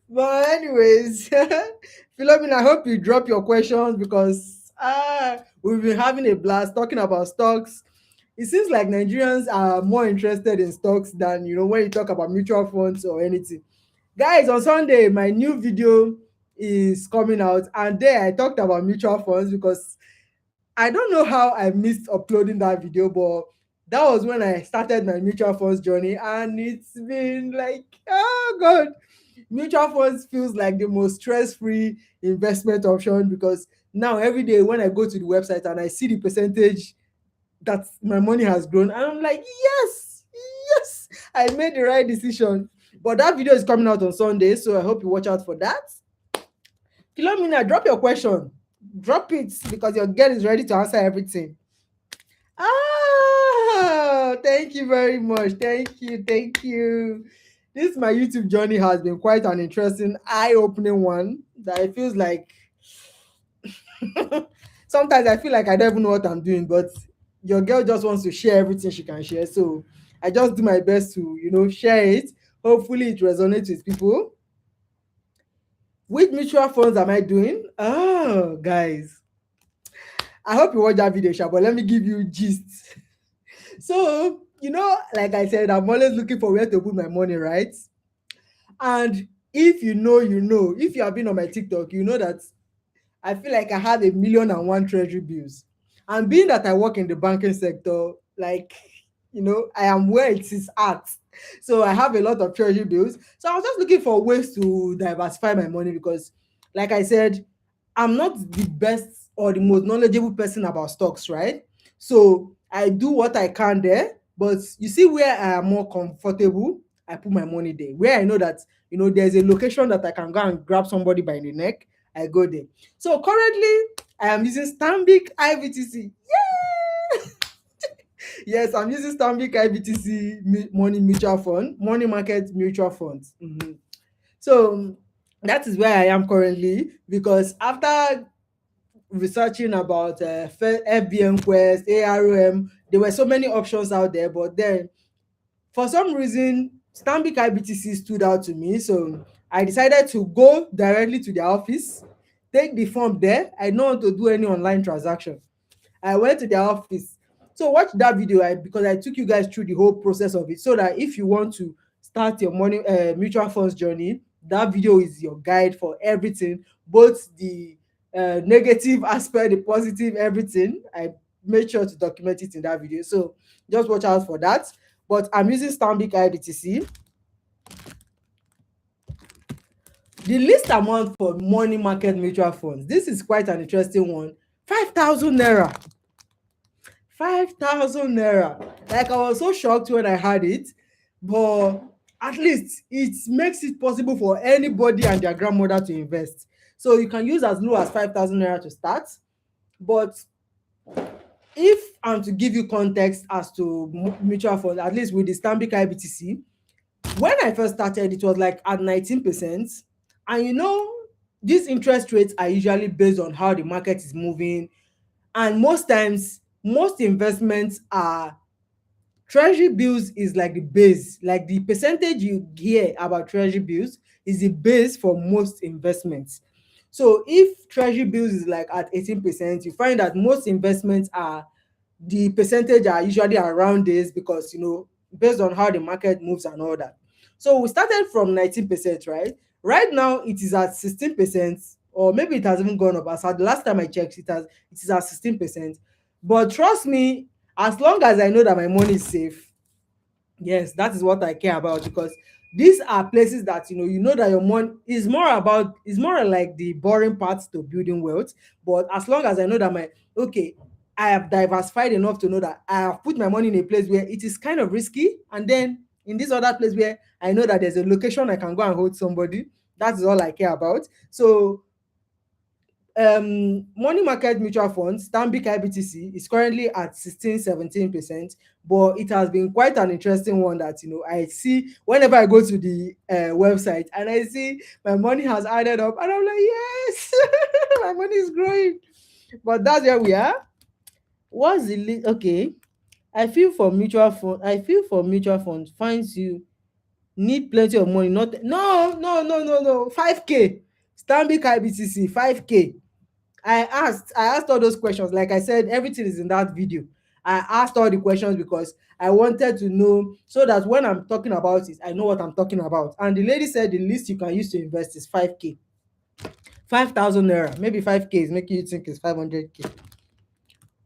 But anyways, Philomena, I hope you drop your questions because we've been having a blast talking about stocks. It seems like Nigerians are more interested in stocks than when you talk about mutual funds or anything. Guys, on Sunday, my new video is coming out, and there I talked about mutual funds because I don't know how I missed uploading that video, but that was when I started my mutual funds journey, and it's been like, oh god, mutual funds feels like the most stress-free investment option because now every day when I go to the website and I see the percentage that my money has grown, and I'm like, yes, yes, I made the right decision. But that video is coming out on Sunday, so I hope you watch out for that. Philomena, drop your question. Drop it because your girl is ready to answer everything. Thank you very much. Thank you. Thank you. This my YouTube journey has been quite an interesting, eye-opening one that it feels like sometimes I feel like I don't even know what I'm doing, but your girl just wants to share everything she can share. So I just do my best to, share it. Hopefully it resonates with people. Which mutual funds am I doing? Oh, guys. I hope you watch that video, Sha, but let me give you gist. So, like I said, I'm always looking for where to put my money, right? And if you know, you know. If you have been on my TikTok, you know that I feel like I have 1,000,001 treasury bills. And being that I work in the banking sector, like, I am where it is at. So I have a lot of treasury bills. So I was just looking for ways to diversify my money because, like I said, I'm not the best or the most knowledgeable person about stocks, right? So I do what I can there. But you see where I am more comfortable, I put my money there. Where I know that, there's a location that I can go and grab somebody by the neck, I go there. So currently, I am using Stanbic IBTC. Yeah! Yes, I'm using Stanbic IBTC money mutual fund, money market mutual funds. So that is where I am currently because after researching about FBM Quest, ARM, there were so many options out there, but then for some reason, Stanbic IBTC stood out to me. So I decided to go directly to their office, take the form there. I don't want to do any online transaction. I went to their office. So watch that video because I took you guys through the whole process of it so that if you want to start your money mutual funds journey, that video is your guide for everything, both the negative aspect, the positive, everything. I made sure to document it in that video. So just watch out for that. But I'm using Stanbic IBTC. The least amount for money market mutual funds. This is quite an interesting one. 5,000 naira. 5,000 naira. Like I was so shocked when I had it, but at least it makes it possible for anybody and their grandmother to invest. So you can use as low as 5,000 naira to start. But if I'm to give you context as to mutual funds, at least with the Stanbic IBTC, when I first started, it was like at 19%. And these interest rates are usually based on how the market is moving. And most times, most investments are Treasury bills is like the base, like the percentage you hear about treasury bills is the base for most investments. So if treasury bills is like at 18%, you find that most investments are, the percentage are usually around this, because based on how the market moves and all that. So we started from 19%, right? Right now it is at 16%, or maybe it has even gone up. As at the last time I checked, it is at 16%. But trust me, as long as I know that my money is safe, yes, that is what I care about, because these are places that that your money is more about, is more like the boring parts to building wealth. But as long as I know that my, okay, I have diversified enough to know that I have put my money in a place where it is kind of risky, and then in this other place where I know that there's a location I can go and hold somebody. That is all I care about. So money market mutual funds, Stanbic IBTC, is currently at 16-17%, but it has been quite an interesting one that I see whenever I go to the website, and I see my money has added up, and I'm like, yes, my money is growing. But that's where we are. Okay, I feel for mutual fund finds you need plenty of money, not, no, 5k. Stanbic IBTC 5k. I asked all those questions. Like I said, everything is in that video. I asked all the questions because I wanted to know, so that when I'm talking about it, I know what I'm talking about. And the lady said the least you can use to invest is 5k. 5,000 naira. Maybe 5k is making you think it's 500k.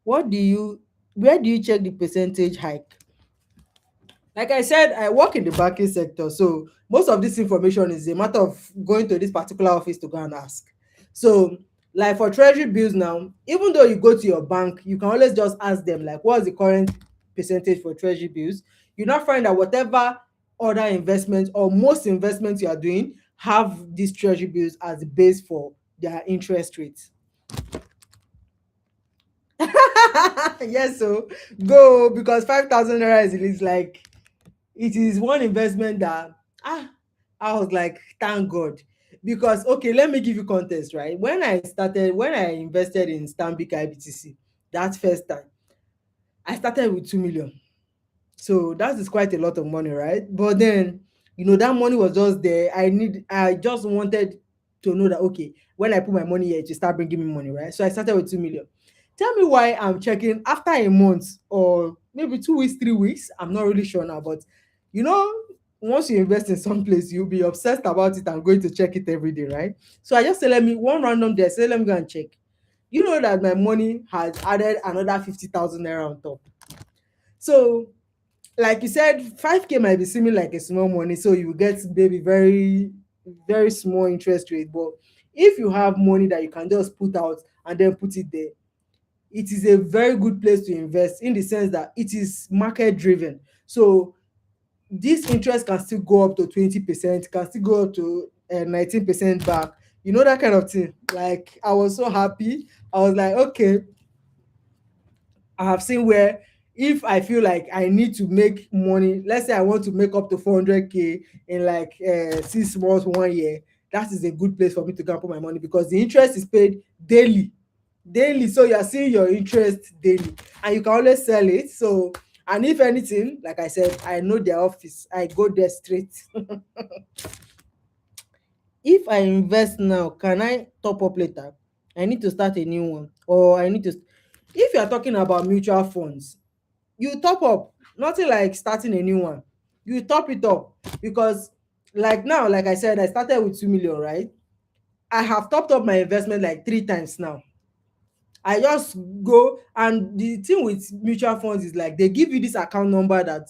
What do you Where do you check the percentage hike? Like I said, I work in the banking sector, so most of this information is a matter of going to this particular office to go and ask. So, like for treasury bills now, even though you go to your bank, you can always just ask them, like, what's the current percentage for treasury bills? You now find that whatever other investments or most investments you are doing have these treasury bills as the base for their interest rates. Yes, so go, because 5,000 naira is like, it is one investment that, ah I was like, thank God. Because, okay, let me give you context, right? When I invested in Stanbic IBTC that first time, I started with 2 million. So that is quite a lot of money, right? But then, that money was just there. I just wanted to know that, okay, when I put my money here, to start bringing me money, right? So I started with 2 million. Tell me why I'm checking after a month, or maybe 2 weeks, 3 weeks. I'm not really sure now, but you know, once you invest in some place, you'll be obsessed about it and going to check it every day, right? So I just say, let me one random day, I say, let me go and check. You know that my money has added another 50,000 naira on top. So, like you said, 5k might be seeming like a small money, so you get maybe very, very small interest rate. But if you have money that you can just put out and then put it there, it is a very good place to invest, in the sense that it is market driven. So this interest can still go up to 20%, can still go up to 19% back. That kind of thing. Like, I was so happy. I was like, okay, I have seen where, if I feel like I need to make money, let's say I want to make up to 400k in like 6 months, 1 year, that is a good place for me to go and put my money, because the interest is paid daily. Daily. So you are seeing your interest daily, and you can always sell it. So, and if anything, like I said, I know their office. I go there straight. If I invest now, can I top up later? I need to start a new one, or I need to. If you are talking about mutual funds, you top up. Nothing like starting a new one. You top it up, because, like now, like I said, I started with 2 million, right? I have topped up my investment like 3 times now. I just go, and the thing with mutual funds is like, they give you this account number that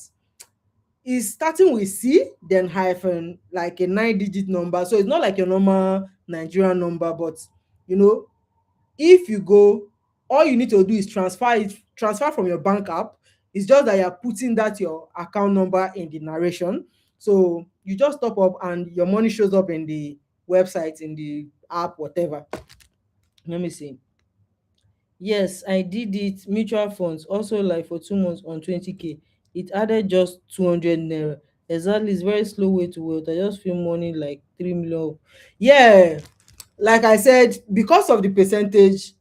is starting with C, then hyphen, like a 9-digit number. So it's not like your normal Nigerian number, but you know, if you go, all you need to do is transfer from your bank app. It's just that you're putting that your account number in the narration. So you just top up and your money shows up in the website, in the app, whatever. Let me see. Yes, I did it. Mutual funds also, like for 2 months on 20k. It added just 200 naira. Exactly, it's very slow way to wealth. I just feel money like 3 million. Yeah, like I said, because of the percentage,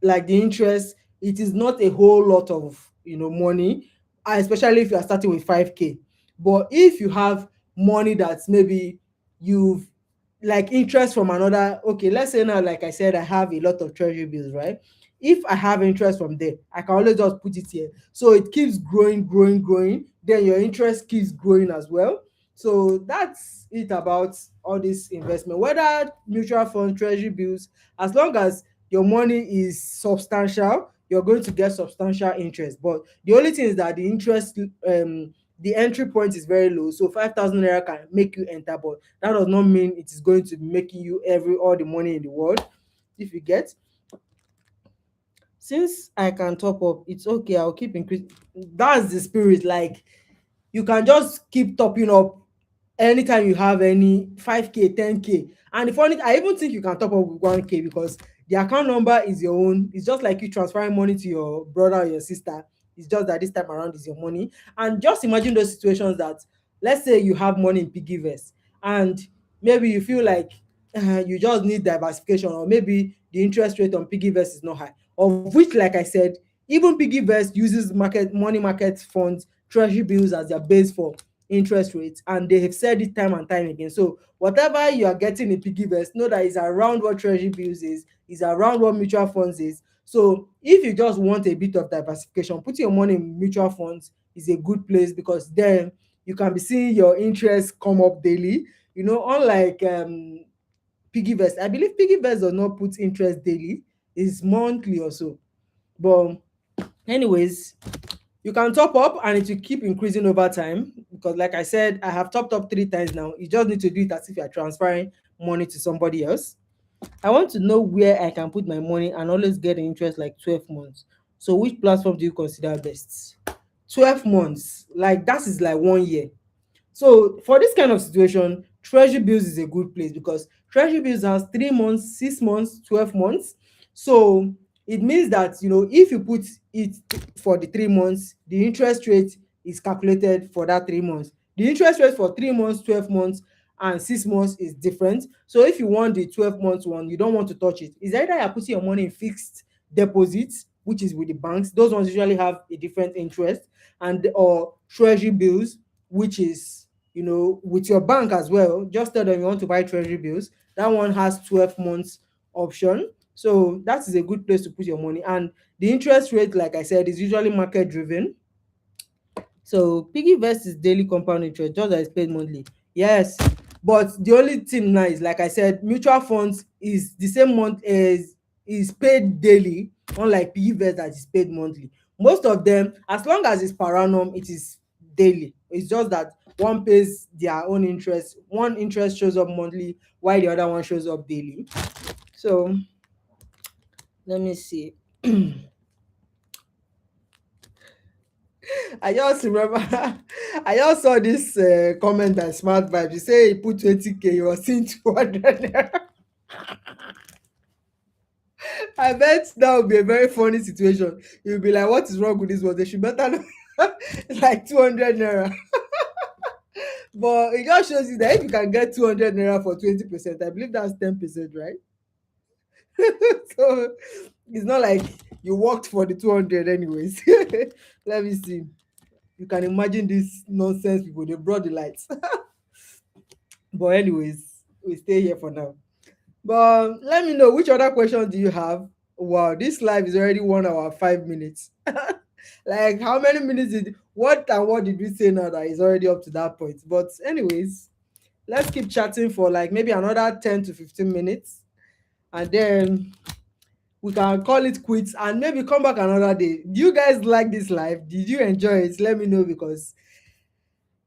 like the interest, it is not a whole lot of money. especially if you are starting with 5K. But if you have money that's maybe you've like interest from another, okay, let's say now, like I said, I have a lot of treasury bills, right? If I have interest from there, I can always just put it here. So it keeps growing, growing, growing. Then your interest keeps growing as well. So that's it about all this investment, whether mutual fund, treasury bills, as long as your money is substantial, you're going to get substantial interest. But the only thing is that the interest, the entry point is very low. So 5,000 naira can make you enter, but that does not mean it is going to be making you every all the money in the world. If you get, since I can top up, it's okay. I'll keep increasing. That's the spirit. Like, you can just keep topping up anytime you have any 5K, 10K. And the funny, I even think you can top up with 1K because the account number is your own. It's just like you transferring money to your brother or your sister. It's just that this time around is your money. And just imagine those situations that, let's say you have money in piggyvest and maybe you feel like you just need diversification, or maybe the interest rate on piggyvest is not high. Of which, like I said, even piggyvest uses money market funds, treasury bills as their base for interest rates, and they have said it time and time again. So whatever you are getting in piggyvest, know that it's around what treasury bills is around what mutual funds is. So if you just want a bit of diversification, putting your money in mutual funds is a good place, because then you can be seeing your interest come up daily. Unlike piggyvest, I believe piggyvest does not put interest daily, it's monthly or so. But anyways, you can top up and it will keep increasing over time, because like I said, I have topped up 3 times now. You just need to do it as if you are transferring money to somebody else. I want to know where I can put my money and always get the interest, like 12 months. So which platform do you consider best? 12 months, like that is like 1 year. So for this kind of situation, treasury bills is a good place, because treasury bills has 3 months, 6 months, 12 months. So it means that, if you put it for the 3 months, the interest rate is calculated for that 3 months. The interest rate for 3 months, 12 months, and 6 months is different. So if you want the 12 months one, you don't want to touch it. It's either you're putting your money in fixed deposits, which is with the banks. Those ones usually have a different interest, and or treasury bills, which is, with your bank as well. Just tell them you want to buy treasury bills. That one has 12 months option. So that is a good place to put your money. And the interest rate, like I said, is usually market driven. So piggy vest is daily compound interest, just as paid monthly. Yes, but the only thing now is, like I said, mutual funds is the same month as is paid daily, unlike piggy vest that is paid monthly. Most of them, as long as it's per annum, it is daily. It's just that one pays their own interest. One interest shows up monthly, while the other one shows up daily. So let me see. I just remember, I just saw this comment by Smart Vibes. He say he put 20K, he was seeing 200 naira. I bet that would be a very funny situation. You'll be like, what is wrong with this one? They should better know. It's like 200 naira. But it just shows you that if you can get 200 naira for 20%, I believe that's 10%, right? So it's not like you worked for the 200 anyways. Let me see. You can imagine this nonsense people, they brought the lights. But anyways, we stay here for now. But let me know, which other questions do you have? Wow, this live is already 1 hour 5 minutes. Like, how many minutes did what did we say now that is already up to that point? But anyways, let's keep chatting for like maybe another 10 to 15 minutes, and then we can call it quits and maybe come back another day. Do you guys like this live? Did you enjoy it? Let me know, because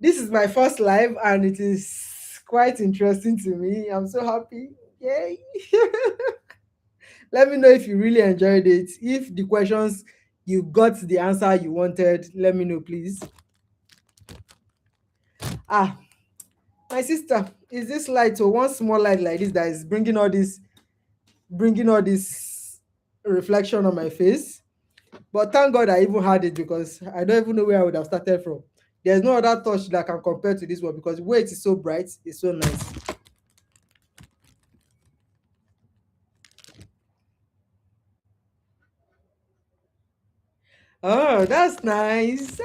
this is my first live and it is quite interesting to me. I'm so happy. Yay. Let me know if you really enjoyed it. If the questions, you got the answer you wanted, let me know, please. Ah, my sister, is this light, so one small light like this that is bringing all this reflection on my face? But thank God I even had it, because I don't even know where I would have started from. There's no other touch that can compare to this one, because the way it is so bright, it's so nice. Oh, that's nice.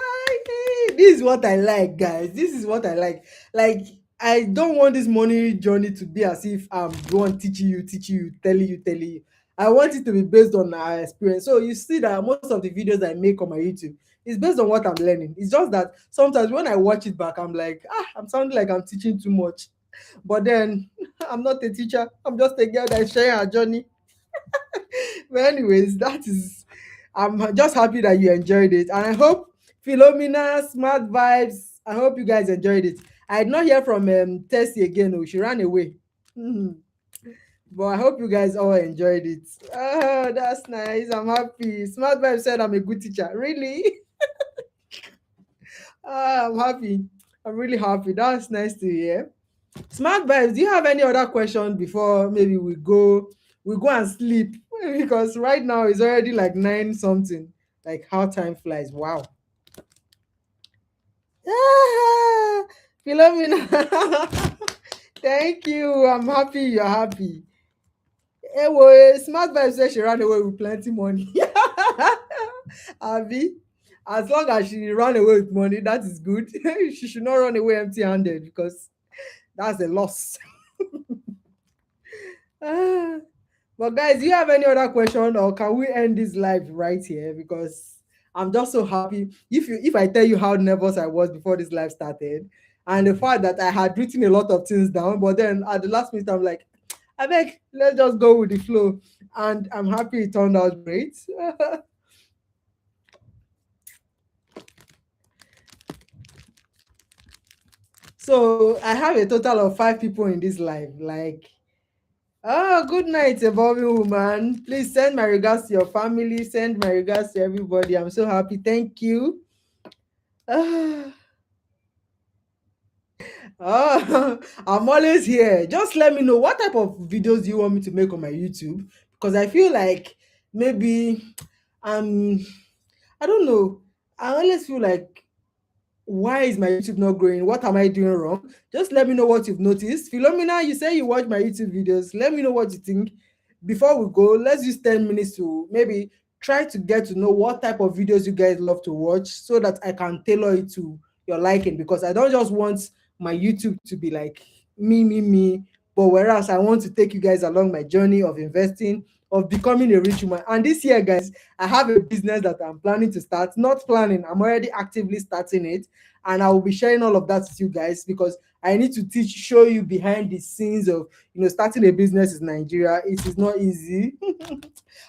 This is what I like, guys. This is what I like. Like, I don't want this money journey to be as if I'm the one teaching you, telling you. I want it to be based on our experience. So you see that most of the videos I make on my YouTube is based on what I'm learning. It's just that sometimes when I watch it back, I'm like, I'm sounding like I'm teaching too much. But then I'm not a teacher. I'm just a girl that is sharing her journey. But anyways, that is. I'm just happy that you enjoyed it, and I hope Philomena, Smart Vibes. I hope you guys enjoyed it. I did not hear from Tessie again. Oh, she ran away. Mhm. But I hope you guys all enjoyed it. Oh, that's nice. I'm happy. Smart Vibes said I'm a good teacher. Really? I'm happy. I'm really happy. That's nice to hear. Smart Vibes, do you have any other question before maybe we go and sleep? Because right now it's already like nine something. Like how time flies. Wow. Ah, Philomena. Thank you. I'm happy you're happy. Well, Smart Vibes said she ran away with plenty money. Abby, as long as she ran away with money, that is good. She should not run away empty handed because that's a loss. Ah. But guys, do you have any other question or can we end this live right here? Because I'm just so happy. If I tell you how nervous I was before this live started, and the fact that I had written a lot of things down, but then at the last minute I'm like, I beg, let's just go with the flow. And I'm happy it turned out great. So I have a total of five people in this live. Like, oh, good night, evolving woman. Please send my regards to your family. Send my regards to everybody. I'm so happy. Thank you. Ah, oh, I'm always here. Just let me know what type of videos do you want me to make on my YouTube because I feel like maybe um I don't know. I always feel like why is my YouTube not growing? What am I doing wrong? Just let me know what you've noticed. Philomena, you say you watch my YouTube videos. Let me know what you think. Before we go, let's use 10 minutes to maybe try to get to know what type of videos you guys love to watch so that I can tailor it to your liking because I don't just want my YouTube to be like me, but whereas I want to take you guys along my journey of investing, of becoming a rich woman. And this year, guys, I have a business that I'm planning to start. Not planning, I'm already actively starting it. And I will be sharing all of that with you guys because I need to show you behind the scenes of starting a business in Nigeria. It is not easy.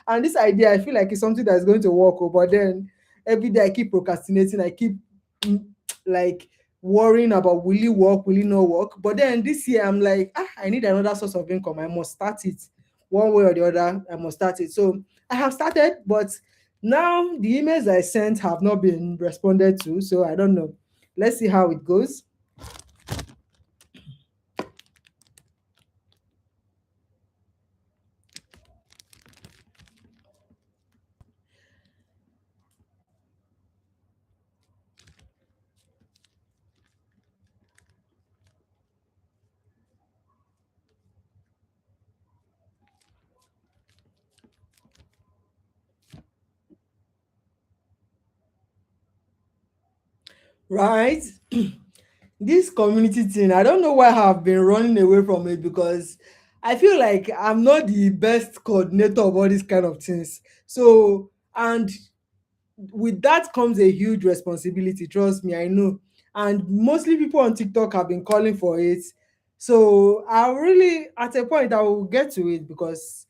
And this idea, I feel like it's something that's going to work. But then every day I keep procrastinating. I keep mm, like worrying about will it work, will it not work. But then this year I'm like, I need another source of income. I must start it one way or the other. I must start it. So I have started, but now the emails I sent have not been responded to. So I don't know. Let's see how it goes. Right? This community thing, I don't know why I've been running away from it because I feel like I'm not the best coordinator of all these kind of things. So, and with that comes a huge responsibility, trust me, I know. And mostly people on TikTok have been calling for it. So, I really, at a point, I will get to it because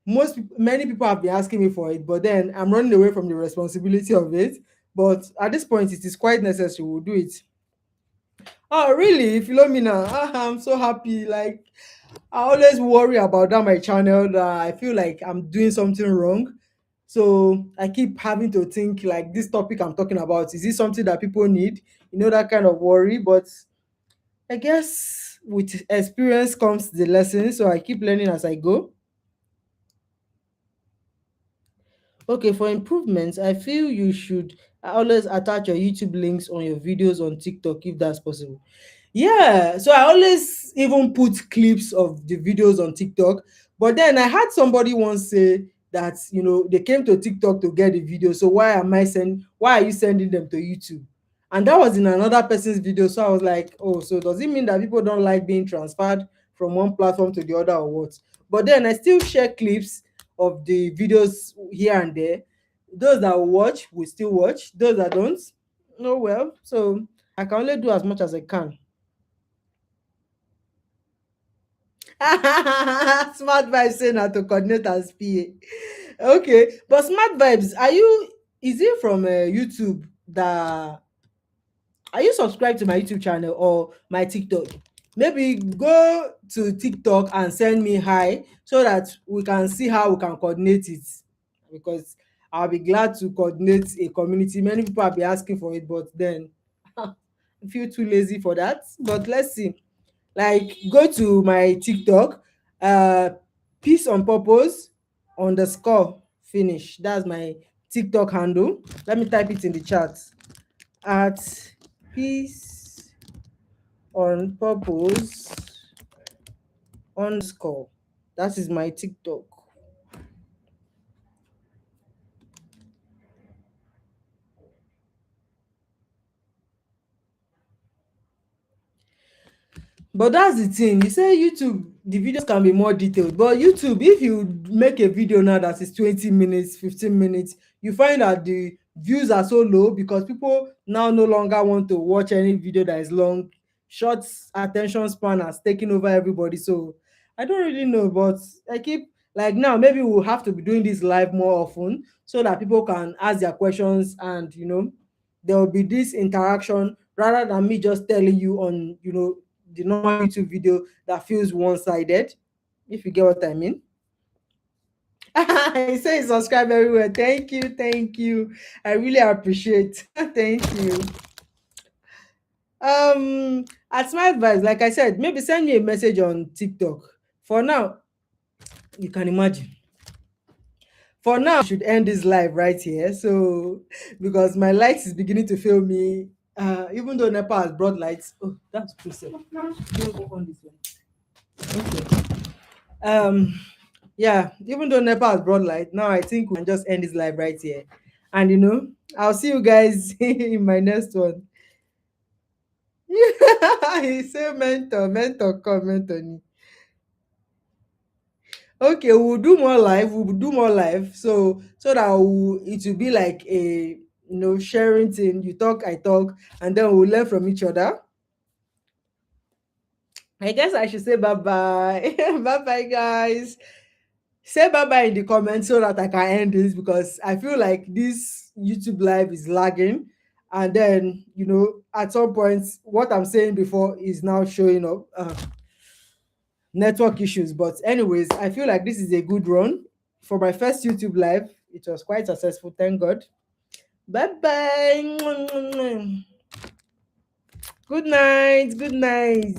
many people have been asking me for it, but then I'm running away from the responsibility of it. But at this point, it is quite necessary. We'll do it. Oh, really, Philomena? I'm so happy. Like, I always worry about that my channel that I feel like I'm doing something wrong. So I keep having to think like this topic I'm talking about, is this something that people need? That kind of worry. But I guess with experience comes the lesson. So I keep learning as I go. Okay, for improvements, I feel you should always attach your YouTube links on your videos on TikTok if that's possible. Yeah, so I always even put clips of the videos on TikTok. But then I had somebody once say that they came to TikTok to get the video. So why are you sending them to YouTube? And that was in another person's video. So I was like, oh, so does it mean that people don't like being transferred from one platform to the other or what? But then I still share clips of the videos here and there. Those that watch will still watch. Those that don't, no, well. So I can only do as much as I can. Smart vibes saying how to coordinate as PA. Okay, but smart vibes, are you? Is it from YouTube that are you subscribed to my YouTube channel or my TikTok? Maybe go to TikTok and send me hi so that we can see how we can coordinate it. Because I'll be glad to coordinate a community. Many people have been asking for it, but then I feel too lazy for that. But let's see. Like go to my TikTok, uh peace on purpose underscore finish. That's my TikTok handle. Let me type it in the chat. At peace on purpose underscore. That is my TikTok. But that's the thing. You say YouTube, the videos can be more detailed. But YouTube, if you make a video now that is 20 minutes, 15 minutes, you find that the views are so low because people now no longer want to watch any video that is long. Short attention span has taken over everybody. So I don't really know, but I keep like now maybe we'll have to be doing this live more often so that people can ask their questions and there will be this interaction rather than me just telling you on the normal YouTube video that feels one-sided, if you get what I mean. He says subscribe everywhere. Thank you, thank you. I really appreciate. Thank you. At my advice, like I said, maybe send me a message on TikTok. For now, you can imagine. For now, I should end this live right here. So, because my lights is beginning to fail me. Even though Nepal has brought lights. Oh, that's true. Sir. Don't go on this one. Okay. Yeah, even though Nepal has brought light, now I think we can just end this live right here. And I'll see you guys in my next one. He said mentor, come, mentor. Okay, we'll do more live. We'll do more live. So that it will be like a sharing thing. You talk, I talk, and then we'll learn from each other. I guess I should say bye bye. Bye bye, guys. Say bye bye in the comments so that I can end this because I feel like this YouTube live is lagging. And then, at some point, what I'm saying before is now showing up network issues. But, anyways, I feel like this is a good run. For my first YouTube live, it was quite successful. Thank God. Bye bye. Good night. Good night.